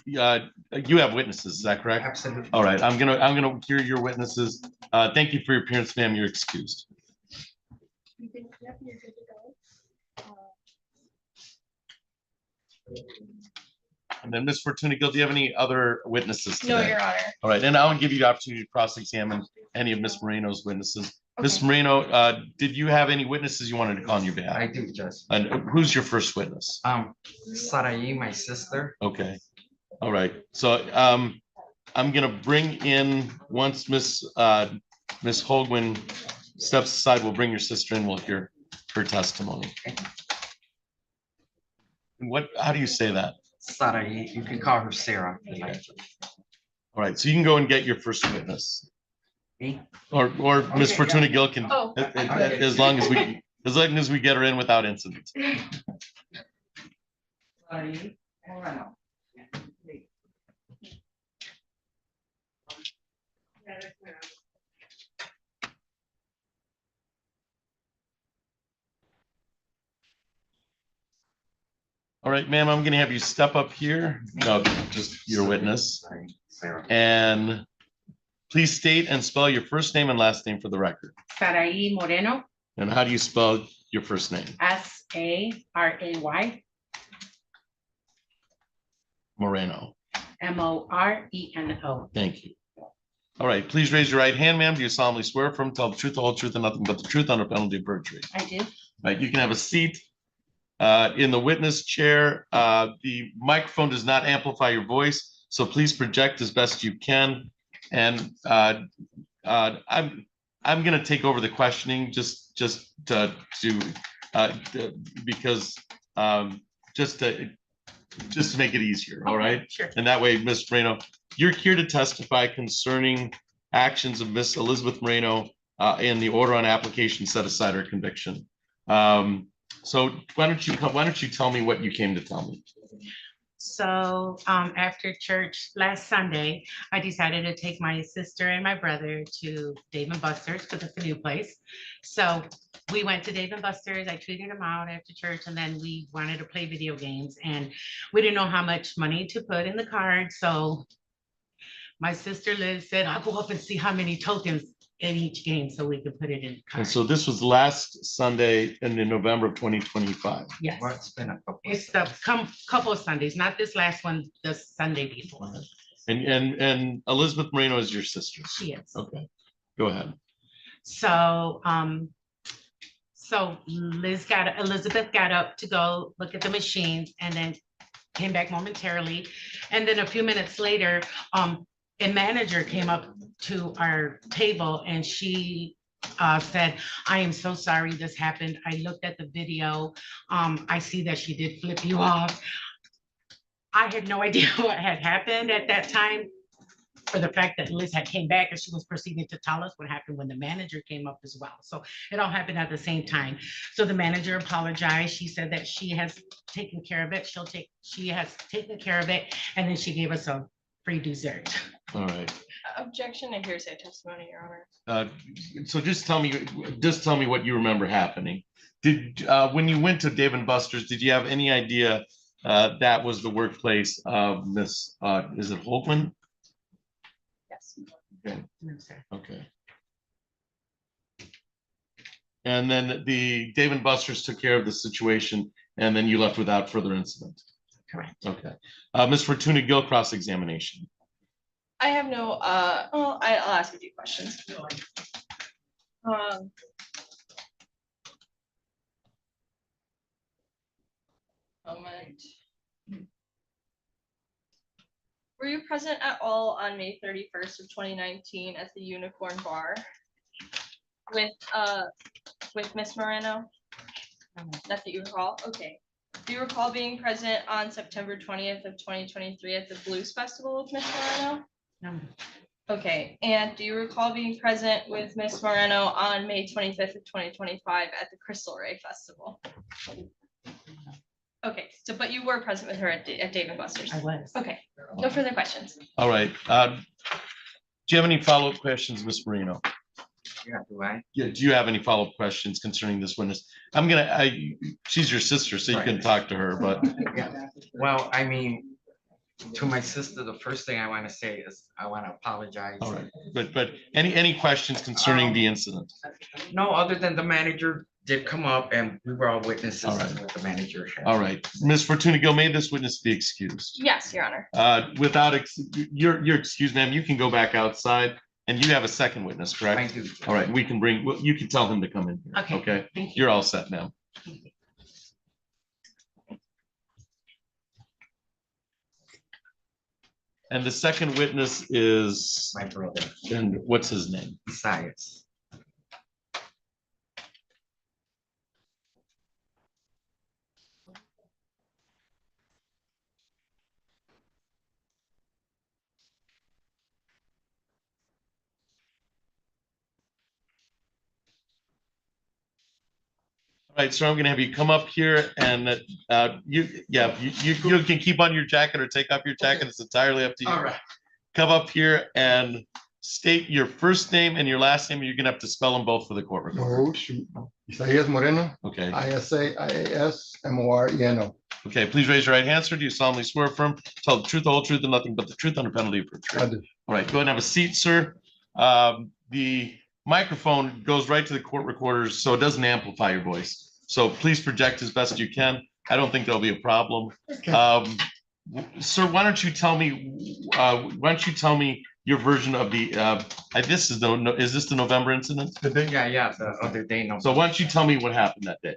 you have witnesses, is that correct?
Absolutely.
All right, I'm gonna hear your witnesses. Thank you for your appearance, ma'am. You're excused. And then Ms. Fortuna Gill, do you have any other witnesses today?
No, Your Honor.
All right, and I'll give you the opportunity to cross-examine any of Ms. Marino's witnesses. Ms. Marino, did you have any witnesses you wanted to call on your behalf?
I do, Judge.
And who's your first witness?
Sarai, my sister.
Okay, all right, so I'm gonna bring in, once Ms. Holguin steps aside, we'll bring your sister in, we'll hear her testimony. How do you say that?
Sarai, you can call her Sarah.
All right, so you can go and get your first witness.
Me?
Or Ms.
Okay,
Fortuna
yeah.
Gill can,
Oh.
as long as we get her in without incident. All right, ma'am, I'm gonna have you step up here. No, just your witness.
Sarah.
And please state and spell your first name and last name for the record.
Sarai Moreno,
And how do you spell your first name?
Saray,
Moreno.
Moreno.
Thank you. All right, please raise your right hand, ma'am. Do you solemnly swear from tell the truth, the whole truth, and nothing but the truth under penalty of perjury?
I do.
Right, you can have a seat in the witness chair. The microphone does not amplify your voice, so please project as best you can. And I'm going to take over the questioning just to because just to make it easier. All right.
Sure.
And that way, Ms. Moreno, you're here to testify concerning actions of Miss Elizabeth Moreno in the order on application set aside her conviction. So why don't you tell me what you came to tell me?
So after church last Sunday, I decided to take my sister and my brother to Dave and Buster's because it's a new place. So we went to Dave and Buster's. I treated them out after church, and then we wanted to play video games, and we didn't know how much money to put in the card. So my sister Liz said, "I'll go up and see how many tokens in each game so we could put it in the card."
And so this was last Sunday in November of 2025.
Yes,
Well, it's been a couple.
it's the couple of Sundays, not this last one, the Sunday before.
And Elizabeth Moreno is your sister.
She is.
Okay, go ahead.
So, so Elizabeth got up to go look at the machines and then came back momentarily. And then a few minutes later, a manager came up to our table and she said, "I am so sorry this happened. I looked at the video. I see that she did flip you off." I had no idea what had happened at that time, for the fact that Liz had came back and she was proceeding to tell us what happened when the manager came up as well. So it all happened at the same time. So the manager apologized. She said that she has taken care of it. She has taken care of it. And then she gave us a free dessert.
All right.
Objection to hearsay testimony, Your Honor.
So just tell me what you remember happening. Did when you went to Dave and Buster's, did you have any idea that was the workplace of Miss is it Holtman?
Yes.
Okay.
No, sir.
Okay. And then the Dave and Buster's took care of the situation, and then you left without further incident.
Correct.
Okay. Ms. Fortuna Gill, cross-examination.
I have no, well, I'll ask a few questions. Moment. Were you present at all on May 31st of 2019 at the Unicorn Bar with Miss Moreno? That you recall? Okay. Do you recall being present on September 20th of 2023 at the Blues Festival with Miss Moreno?
No.
Okay, and do you recall being present with Miss Moreno on May 25th of 2025 at the Crystal Ray Festival? Okay, so but you were present with her at Dave and Buster's?
I was.
Okay, no further questions.
All right. Do you have any follow-up questions, Ms. Marino?
Yeah, do I?
Yeah, do you have any follow-up questions concerning this witness? She's your sister, so you can
Right.
talk to her, but
Yeah, well, I mean, to my sister, the first thing I want to say is I want to apologize.
all right. But any questions concerning the incident?
No, other than the manager did come up and we were all witnesses
All right.
to what the manager had.
All right. Ms. Fortuna Gill, may this witness be excused?
Yes, Your Honor.
You're excused, ma'am. You can go back outside and you have a second witness,
I
correct?
do.
All right, you can tell him to come in here.
Okay,
Okay,
thank you.
you're all set, ma'am. And the second witness is,
My brother,
and what's his name?
Science.
All right, so I'm gonna have you come up here and you can keep on your jacket or take off your jacket. It's entirely up to you.
All right.
Come up here and state your first name and your last name. You're gonna have to spell them both for the court recorder.
Oh, shoot. Isaías Moreno,
Okay,
ISAIAS MORENO.
okay, please raise your right hand, sir. Do you solemnly swear affirm, tell the truth, the whole truth, and nothing but the truth under penalty of perjury?
I do.
All right, go ahead and have a seat, sir. The microphone goes right to the court recorders, so it doesn't amplify your voice. So please project as best you can. I don't think there'll be a problem. Sir, why don't you tell me your version of the, is this the November incident?
Yeah, the other day. No.
So why don't you tell me what happened that day?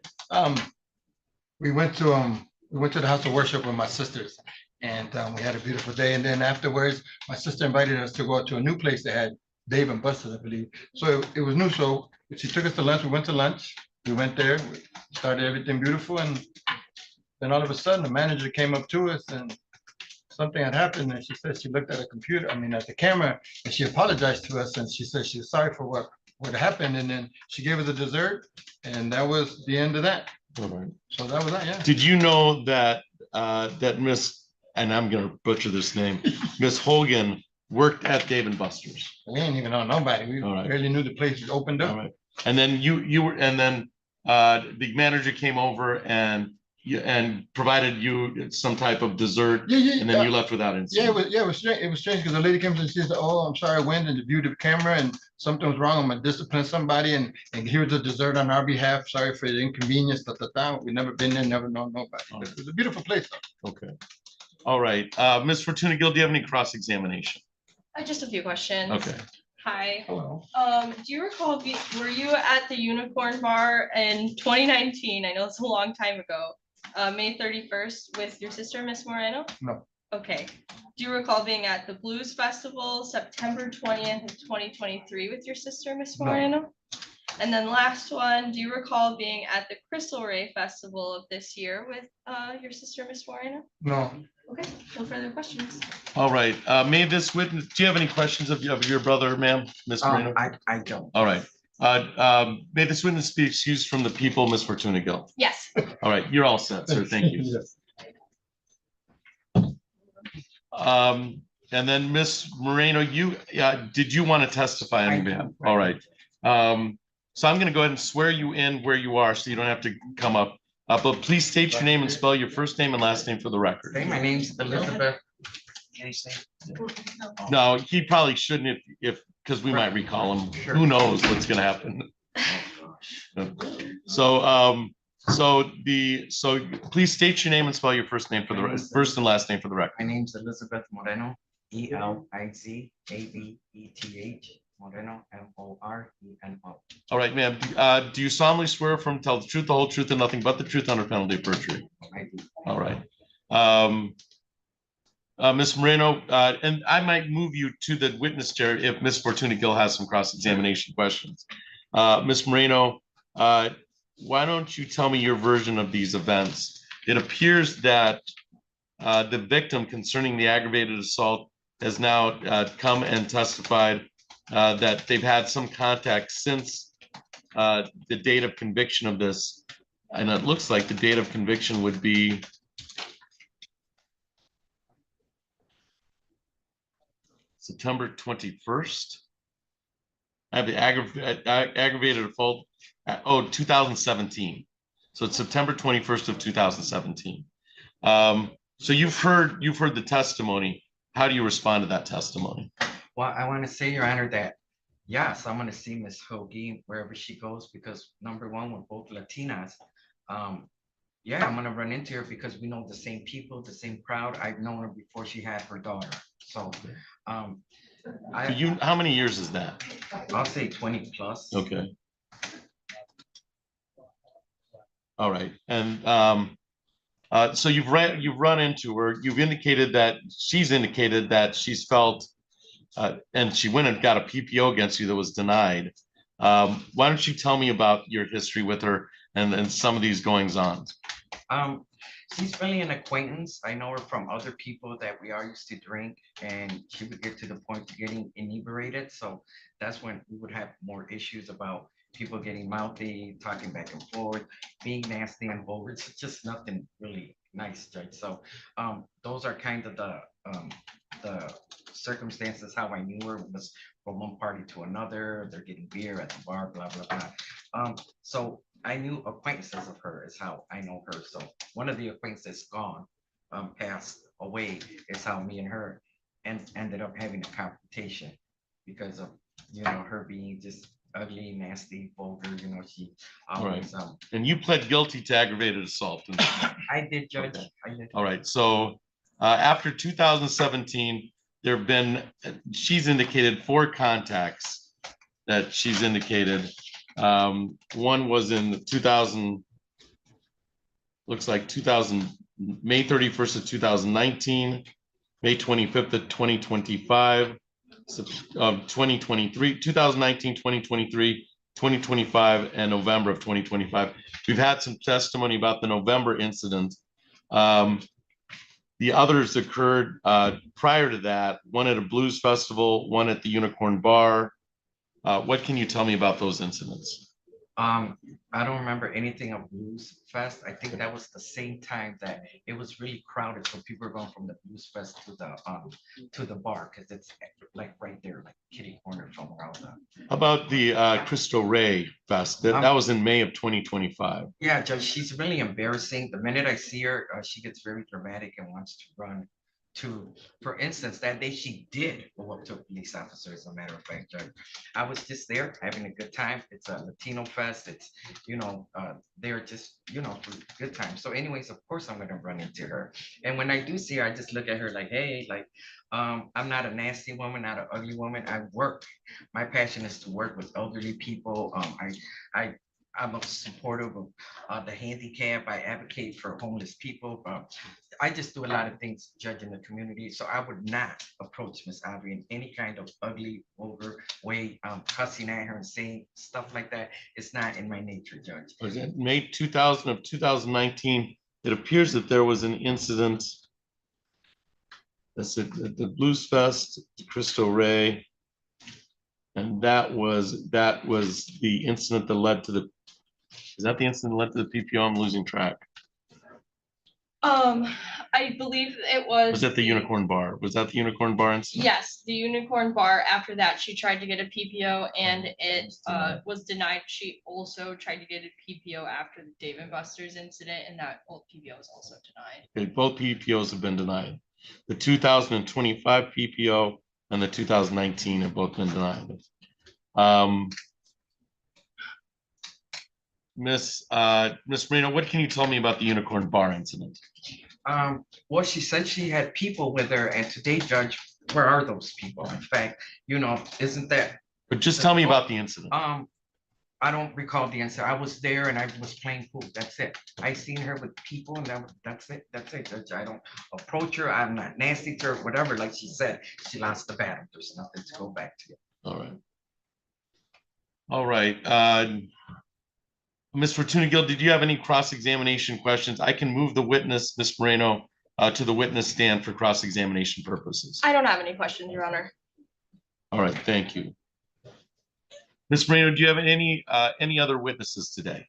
We went to the house of worship with my sisters and we had a beautiful day. And then afterwards, my sister invited us to go out to a new place that had Dave and Buster's, I believe. So it was new. So she took us to lunch. We went to lunch. We went there, we started everything beautiful. And then all of a sudden the manager came up to us and something had happened. And she said she looked at at the camera, and she apologized to us. And she said she was sorry for what happened. And then she gave us a dessert. And that was the end of that.
All right.
So that was that, yeah.
Did you know that that Miss, and I'm gonna butcher this name, Miss Hogan worked at Dave and Buster's?
We ain't even know nobody. We
All right.
barely knew the place was opened
All
up.
right. And then the manager came over and provided you some type of dessert,
Yeah.
and then you left without
Yeah,
incident.
it was strange. It was strange because the lady comes and she said, "Oh, I'm sorry, I went and viewed the camera and something was wrong. I'm gonna discipline somebody and here's the dessert on our behalf. Sorry for the inconvenience." We never been there, never known nobody. But it was a beautiful place, though.
Okay. All right. Ms. Fortuna Gill, do you have any cross-examination?
Just a few questions.
Okay.
Hi.
Hello.
Do you recall, were you at the Unicorn Bar in 2019? I know it's a long time ago. May 31st with your sister, Miss Moreno?
No.
Okay. Do you recall being at the Blues Festival, September 20th of 2023 with your sister, Miss
No.
Moreno? And then last one, do you recall being at the Crystal Ray Festival of this year with your sister, Miss Moreno?
No.
Okay, no further questions.
All right. May this witness, do you have any questions of your brother, ma'am, Ms. Moreno?
I don't.
All right. May this witness be excused from the people, Ms. Fortuna Gill?
Yes.
All right, you're all set, sir. Thank you.
Yes.
And then Ms. Moreno, did you want to testify on your behalf? All right. So I'm going to go ahead and swear you in where you are, so you don't have to come up. But please state your name and spell your first name and last name for the record.
Okay, my name's Elizabeth.
No, he probably shouldn't because we might recall him.
Sure.
Who knows what's going to happen? So please state your name and spell your first name for the first and last name for the record.
My name's Elizabeth Moreno, ELIZABETH, Moreno, MORENO.
All right, ma'am. Do you solemnly swear from tell the truth, the whole truth, and nothing but the truth under penalty of perjury?
I do.
All right. Ms. Moreno, and I might move you to the witness chair if Ms. Fortuna Gill has some cross-examination questions. Ms. Moreno, why don't you tell me your version of these events? it appears that the victim concerning the aggravated assault has now come and testified that they've had some contact since the date of conviction of this. And it looks like the date of conviction would be September 21st. I have the aggravated assault, 2017. So it's September 21st of 2017. So you've heard the testimony. How do you respond to that testimony?
Well, I want to say, Your Honor, that yes, I'm going to see Miss Hoagie wherever she goes because number one, we're both Latinas. Yeah, I'm going to run into her because we know the same people, the same crowd. I've known her before she had her daughter. So,
How many years is that?
I'll say 20 plus.
Okay. All right, and so you've run into her. You've indicated that she's felt, and she went and got a PPO against you that was denied. Why don't you tell me about your history with her and some of these goings on?
She's really an acquaintance. I know her from other people that we all used to drink, and she would get to the point of getting inebriated. So that's when we would have more issues about people getting mouthy, talking back and forth, being nasty and vulgar. It's just nothing really nice, Judge. So those are kind of the circumstances. How I knew her was from one party to another. They're getting beer at the bar, blah blah blah. So I knew acquaintances of her is how I know her. So one of the acquaintances gone, passed away is how me and her ended up having a confrontation because of her being just ugly, nasty, vulgar. She always
And you pled guilty to aggravated assault.
I did, Judge.
Okay.
I did.
All right. So after 2017, there have been, she's indicated 4 contacts that she's indicated. One was in 2000, looks like 2000, May 31st of 2019, May 25th of 2025, of 2023, 2019, 2023, 2025, and November of 2025. We've had some testimony about the November incident. The others occurred prior to that, one at a blues festival, one at the Unicorn Bar. What can you tell me about those incidents?
I don't remember anything of Blues Fest. I think that was the same time that it was really crowded. So people were going from the Blues Fest to the bar because it's like right there, like kitty corner from around the.
How about the Cristo Rey Fest? That was in May of 2025.
Yeah, Judge, she's really embarrassing. The minute I see her, she gets very dramatic and wants to run to, for instance, that day she did go up to a police officer, as a matter of fact, Judge. I was just there having a good time. It's a Latino fest. It's, they're just, for good time. So anyways, of course I'm gonna run into her. And when I do see her, I just look at her like, hey, like, I'm not a nasty woman, not an ugly woman. I work. My passion is to work with elderly people. I'm a supportive of the handicap. I advocate for homeless people. I just do a lot of things, Judge, in the community. So I would not approach Miss Audrey in any kind of ugly, vulgar way, cussing at her and saying stuff like that. It's not in my nature, Judge.
Was it May 2000 of 2019? It appears that there was an incident. That's at the Blues Fest, Cristo Rey. And that was the incident that led to the, is that the incident that led to the PPO? I'm losing track.
I believe it was.
Was that the Unicorn Bar? Was that the Unicorn Bar incident?
Yes, the Unicorn Bar. After that, she tried to get a PPO and it was denied. She also tried to get a PPO after the Dave and Buster's incident, and that PPO was also denied.
Okay, both PPOs have been denied. The 2025 PPO and the 2019 have both been denied. Miss Marino, what can you tell me about the Unicorn Bar incident?
Well, she said she had people with her, and today, Judge, where are those people? In fact, isn't that?
But just tell me about the incident.
I don't recall the incident. I was there and I was playing pool. That's it. I seen her with people, and that's it. That's it, Judge. I don't approach her. I'm not nasty to her, whatever. Like she said, she lost the battle. There's nothing to go back to.
All right. All right. Ms. Fortuna Gill, did you have any cross-examination questions? I can move the witness, Ms. Moreno, to the witness stand for cross-examination purposes.
I don't have any questions, Your Honor.
All right, thank you. Ms. Moreno, do you have any other witnesses today?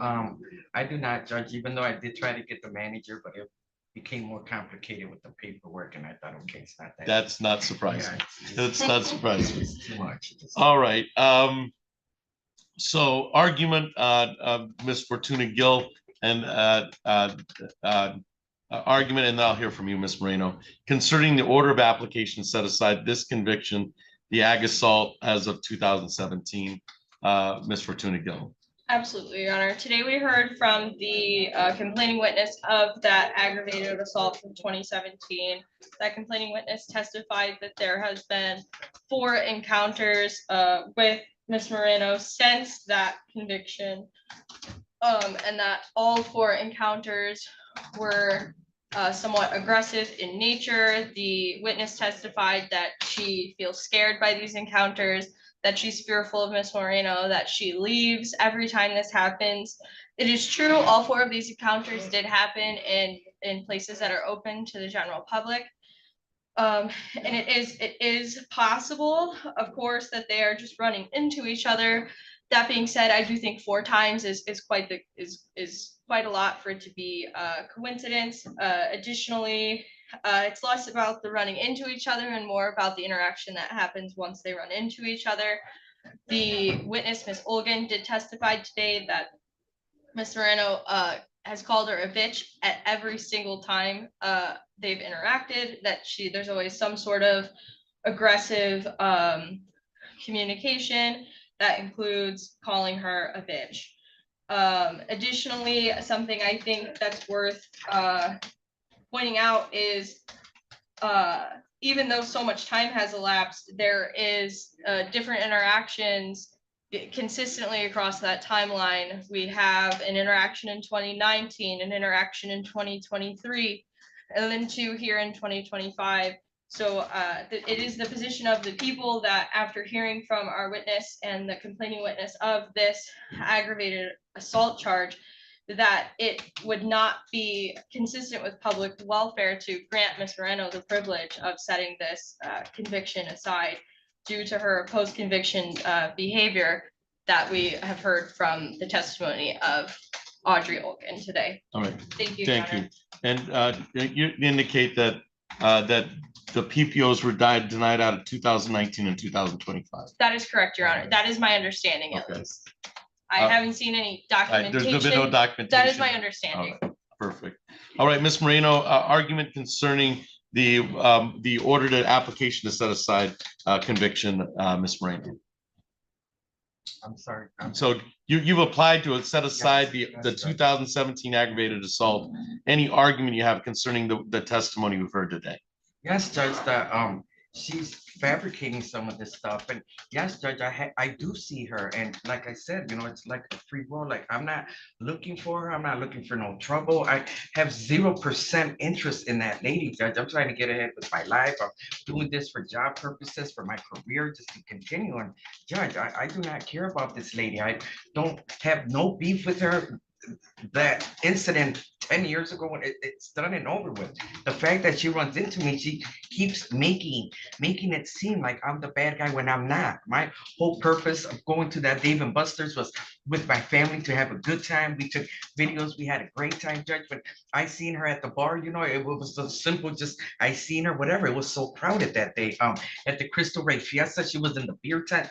I do not, Judge, even though I did try to get the manager, but it became more complicated with the paperwork, and I thought, okay, it's not that.
That's not surprising. That's not surprising.
It's too much.
All right, so argument, Ms. Fortuna Gill, and argument, and then I'll hear from you, Ms. Moreno, concerning the order of application set aside this conviction, the ag assault as of 2017. Ms. Fortuna Gill.
Absolutely, Your Honor. Today we heard from the complaining witness of that aggravated assault from 2017. That complaining witness testified that there has been 4 encounters with Ms. Moreno since that conviction, and that all 4 encounters were somewhat aggressive in nature. The witness testified that she feels scared by these encounters, that she's fearful of Ms. Moreno, that she leaves every time this happens. It is true, all 4 of these encounters did happen in places that are open to the general public. And it is possible, of course, that they are just running into each other. That being said, I do think 4 times is quite a lot for it to be a coincidence. Additionally, it's less about the running into each other and more about the interaction that happens once they run into each other. The witness, Ms. Olgan, did testify today that Ms. Moreno has called her a bitch at every single time they've interacted, that there's always some sort of aggressive communication that includes calling her a bitch. Additionally, something I think that's worth pointing out is even though so much time has elapsed, there is different interactions consistently across that timeline. We have an interaction in 2019, an interaction in 2023, and then 2 here in 2025. So it is the position of the people that after hearing from our witness and the complaining witness of this aggravated assault charge, that it would not be consistent with public welfare to grant Ms. Moreno the privilege of setting this conviction aside due to her post-conviction behavior that we have heard from the testimony of Audrey Olgan today.
All right.
Thank you.
Thank you. And you indicate that that the PPOs were denied out of 2019 and 2025.
That is correct, Your Honor. That is my understanding at least. I haven't seen any documentation.
There's been no documentation.
That is my understanding.
Right, perfect. All right, Ms. Moreno, argument concerning the order to application to set aside conviction, Ms. Moreno.
I'm sorry.
So you've applied to set aside the 2017 aggravated assault. Any argument you have concerning the testimony we've heard today?
Yes, Judge, that she's fabricating some of this stuff. And yes, Judge, I do see her. And like I said, you know, it's like a free world. Like I'm not looking for her. I'm not looking for no trouble. I have 0% interest in that lady, Judge. I'm trying to get ahead with my life. I'm doing this for job purposes, for my career, just to continue. And Judge, I do not care about this lady. I don't have no beef with her. That incident 10 years ago, when it's done and over with. The fact that she runs into me, she keeps making it seem like I'm the bad guy when I'm not. My whole purpose of going to that Dave and Buster's was with my family to have a good time. We took videos, we had a great time, Judge. But I seen her at the bar, you know, it was so simple, just I seen her, whatever. It was so crowded that day. At the Crystal Ray Fiesta, she was in the beer tent.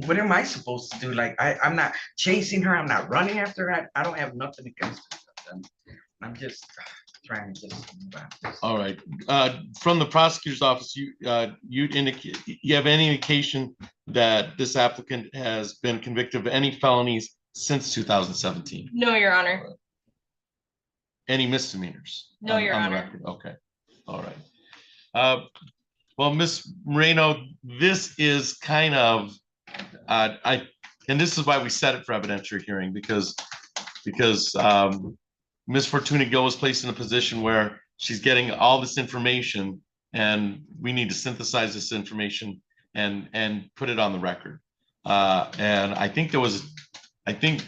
What am I supposed to do? Like I'm not chasing her, I'm not running after her. I don't have nothing against her. I'm just trying to just move on.
All right. From the prosecutor's office, you indicate you have any indication that this applicant has been convicted of any felonies since 2017?
No, Your Honor.
Any misdemeanors?
No, Your
on the
Honor.
record? Okay. All right. Well, Ms. Moreno, this is kind of and this is why we set it for evidentiary hearing, because Ms. Fortuna Gill was placed in a position where she's getting all this information, and we need to synthesize this information and put it on the record. And I think there was I think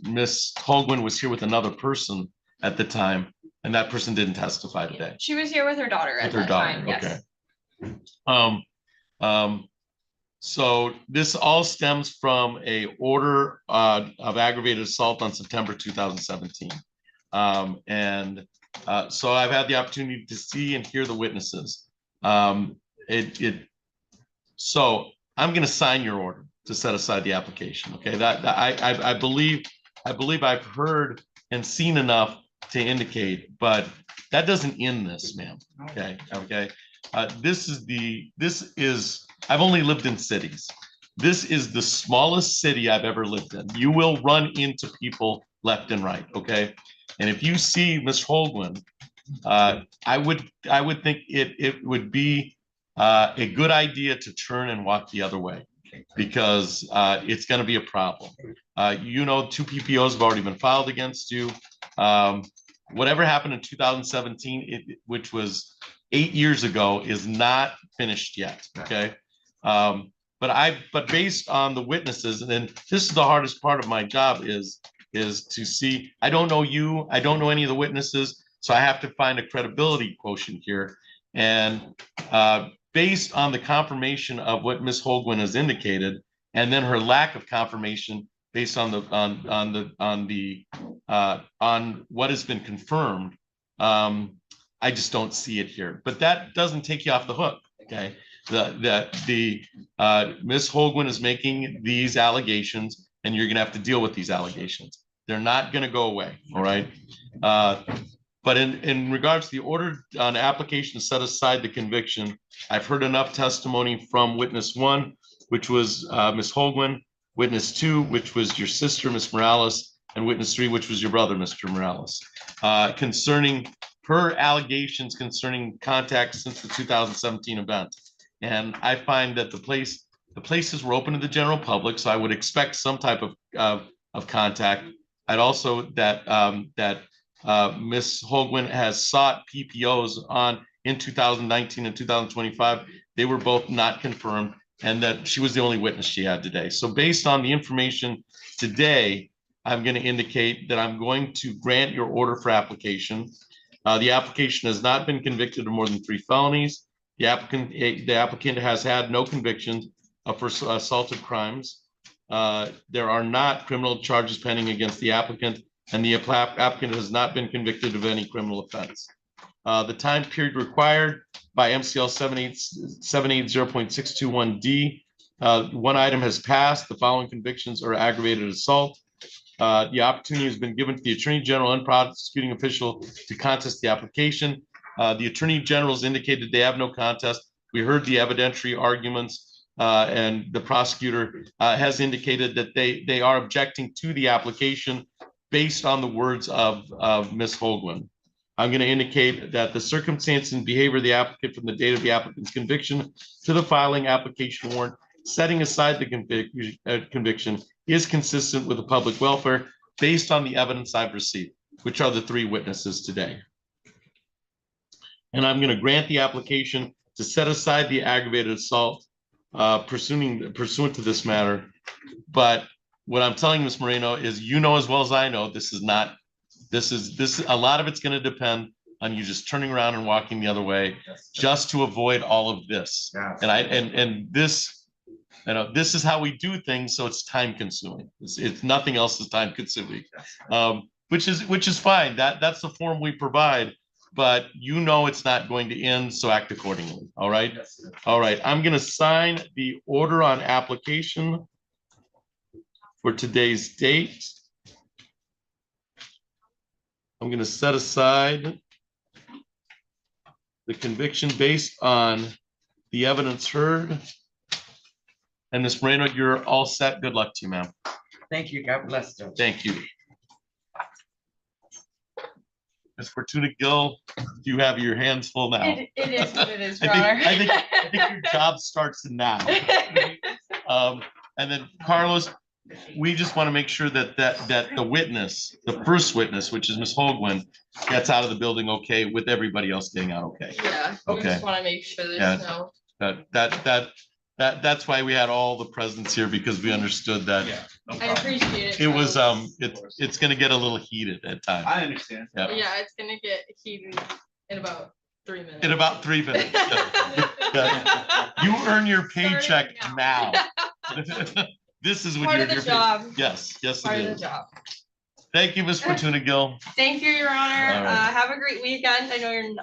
Miss Holguin was here with another person at the time, and that person didn't testify today.
She was here with her daughter at
With her
that
daughter,
time, yes.
okay. So this all stems from a order of aggravated assault on September 2017. So I've had the opportunity to see and hear the witnesses. So I'm going to sign your order to set aside the application. Okay, I believe I've heard and seen enough to indicate, but that doesn't end this, ma'am. Okay. This is I've only lived in cities. This is the smallest city I've ever lived in. You will run into people left and right. Okay, and if you see Ms. Holguin, I would think it would be a good idea to turn and walk the other way, because it's going to be a problem. You know, 2 PPOs have already been filed against you. Whatever happened in 2017, which was 8 years ago, is not finished yet. Okay. But based on the witnesses, and then this is the hardest part of my job is to see, I don't know you, I don't know any of the witnesses, so I have to find a credibility quotient here. And based on the confirmation of what Ms. Holguin has indicated, and then her lack of confirmation based on what has been confirmed, I just don't see it here. But that doesn't take you off the hook. Okay, Ms. Holguin is making these allegations, and you're going to have to deal with these allegations. They're not going to go away. All right. But in regards to the order on application to set aside the conviction, I've heard enough testimony from witness 1, which was Ms. Holguin, witness 2, which was your sister, Ms. Morales, and witness 3, which was your brother, Mr. Morales, concerning her allegations concerning contact since the 2017 event. And I find that the places were open to the general public, so I would expect some type of contact. I'd also that Ms. Holguin has sought PPOs in 2019 and 2025. They were both not confirmed, and that she was the only witness she had today. So based on the information today, I'm going to indicate that I'm going to grant your order for application. The application has not been convicted of more than 3 felonies. The applicant has had no convictions for assaulted crimes. There are not criminal charges pending against the applicant, and the applicant has not been convicted of any criminal offense. The time period required by MCL 780.621D, one item has passed. The following convictions are aggravated assault. The opportunity has been given to the Attorney General and prosecuting official to contest the application. The Attorney General has indicated they have no contest. We heard the evidentiary arguments, and the prosecutor has indicated that they are objecting to the application based on the words of Ms. Holguin. I'm going to indicate that the circumstance and behavior of the applicant from the date of the applicant's conviction to the filing application warrant, setting aside the conviction, is consistent with the public welfare based on the evidence I've received, which are the 3 witnesses today. And I'm going to grant the application to set aside the aggravated assault pursuant to this matter. But what I'm telling Ms. Moreno is, you know as well as I know, this is a lot of it's going to depend on you just turning around and walking the other way, just to avoid all of this. And this, this is how we do things, so it's time consuming. It's nothing else is time consuming, which is fine. That's the form we provide, but you know it's not going to end, so act accordingly. All right. All right. I'm going to sign the order on application for today's date. I'm going to set aside the conviction based on the evidence heard. And Ms. Moreno, you're all set. Good luck to you, ma'am.
Thank you. God bless you.
Thank you. Ms. Fortuna Gill, you have your hands full now.
It is what it is, Your
I
Honor.
think your job starts now. And then Carlos, we just want to make sure that the witness, the first witness, which is Ms. Holguin, gets out of the building okay, with everybody else getting out okay.
Yeah, we
Okay.
just want to make sure there's
Yeah.
no.
That's why we had all the presents here, because we understood that
Yeah. no
I
problem.
appreciate it.
it was,
fellas.
it's gonna get a little heated at times.
I understand.
Yeah.
Yeah, it's gonna get heated in about 3 minutes.
In about 3 minutes. Yeah. You earn your
Starting
paycheck
now.
now. This is when
Part
you're.
of the
you're paid.
job.
Yes, yes,
Part
it
of the
is.
job.
Thank you, Ms. Fortuna Gill.
Thank you, Your Honor.
All right.
Have a great weekend. I know you're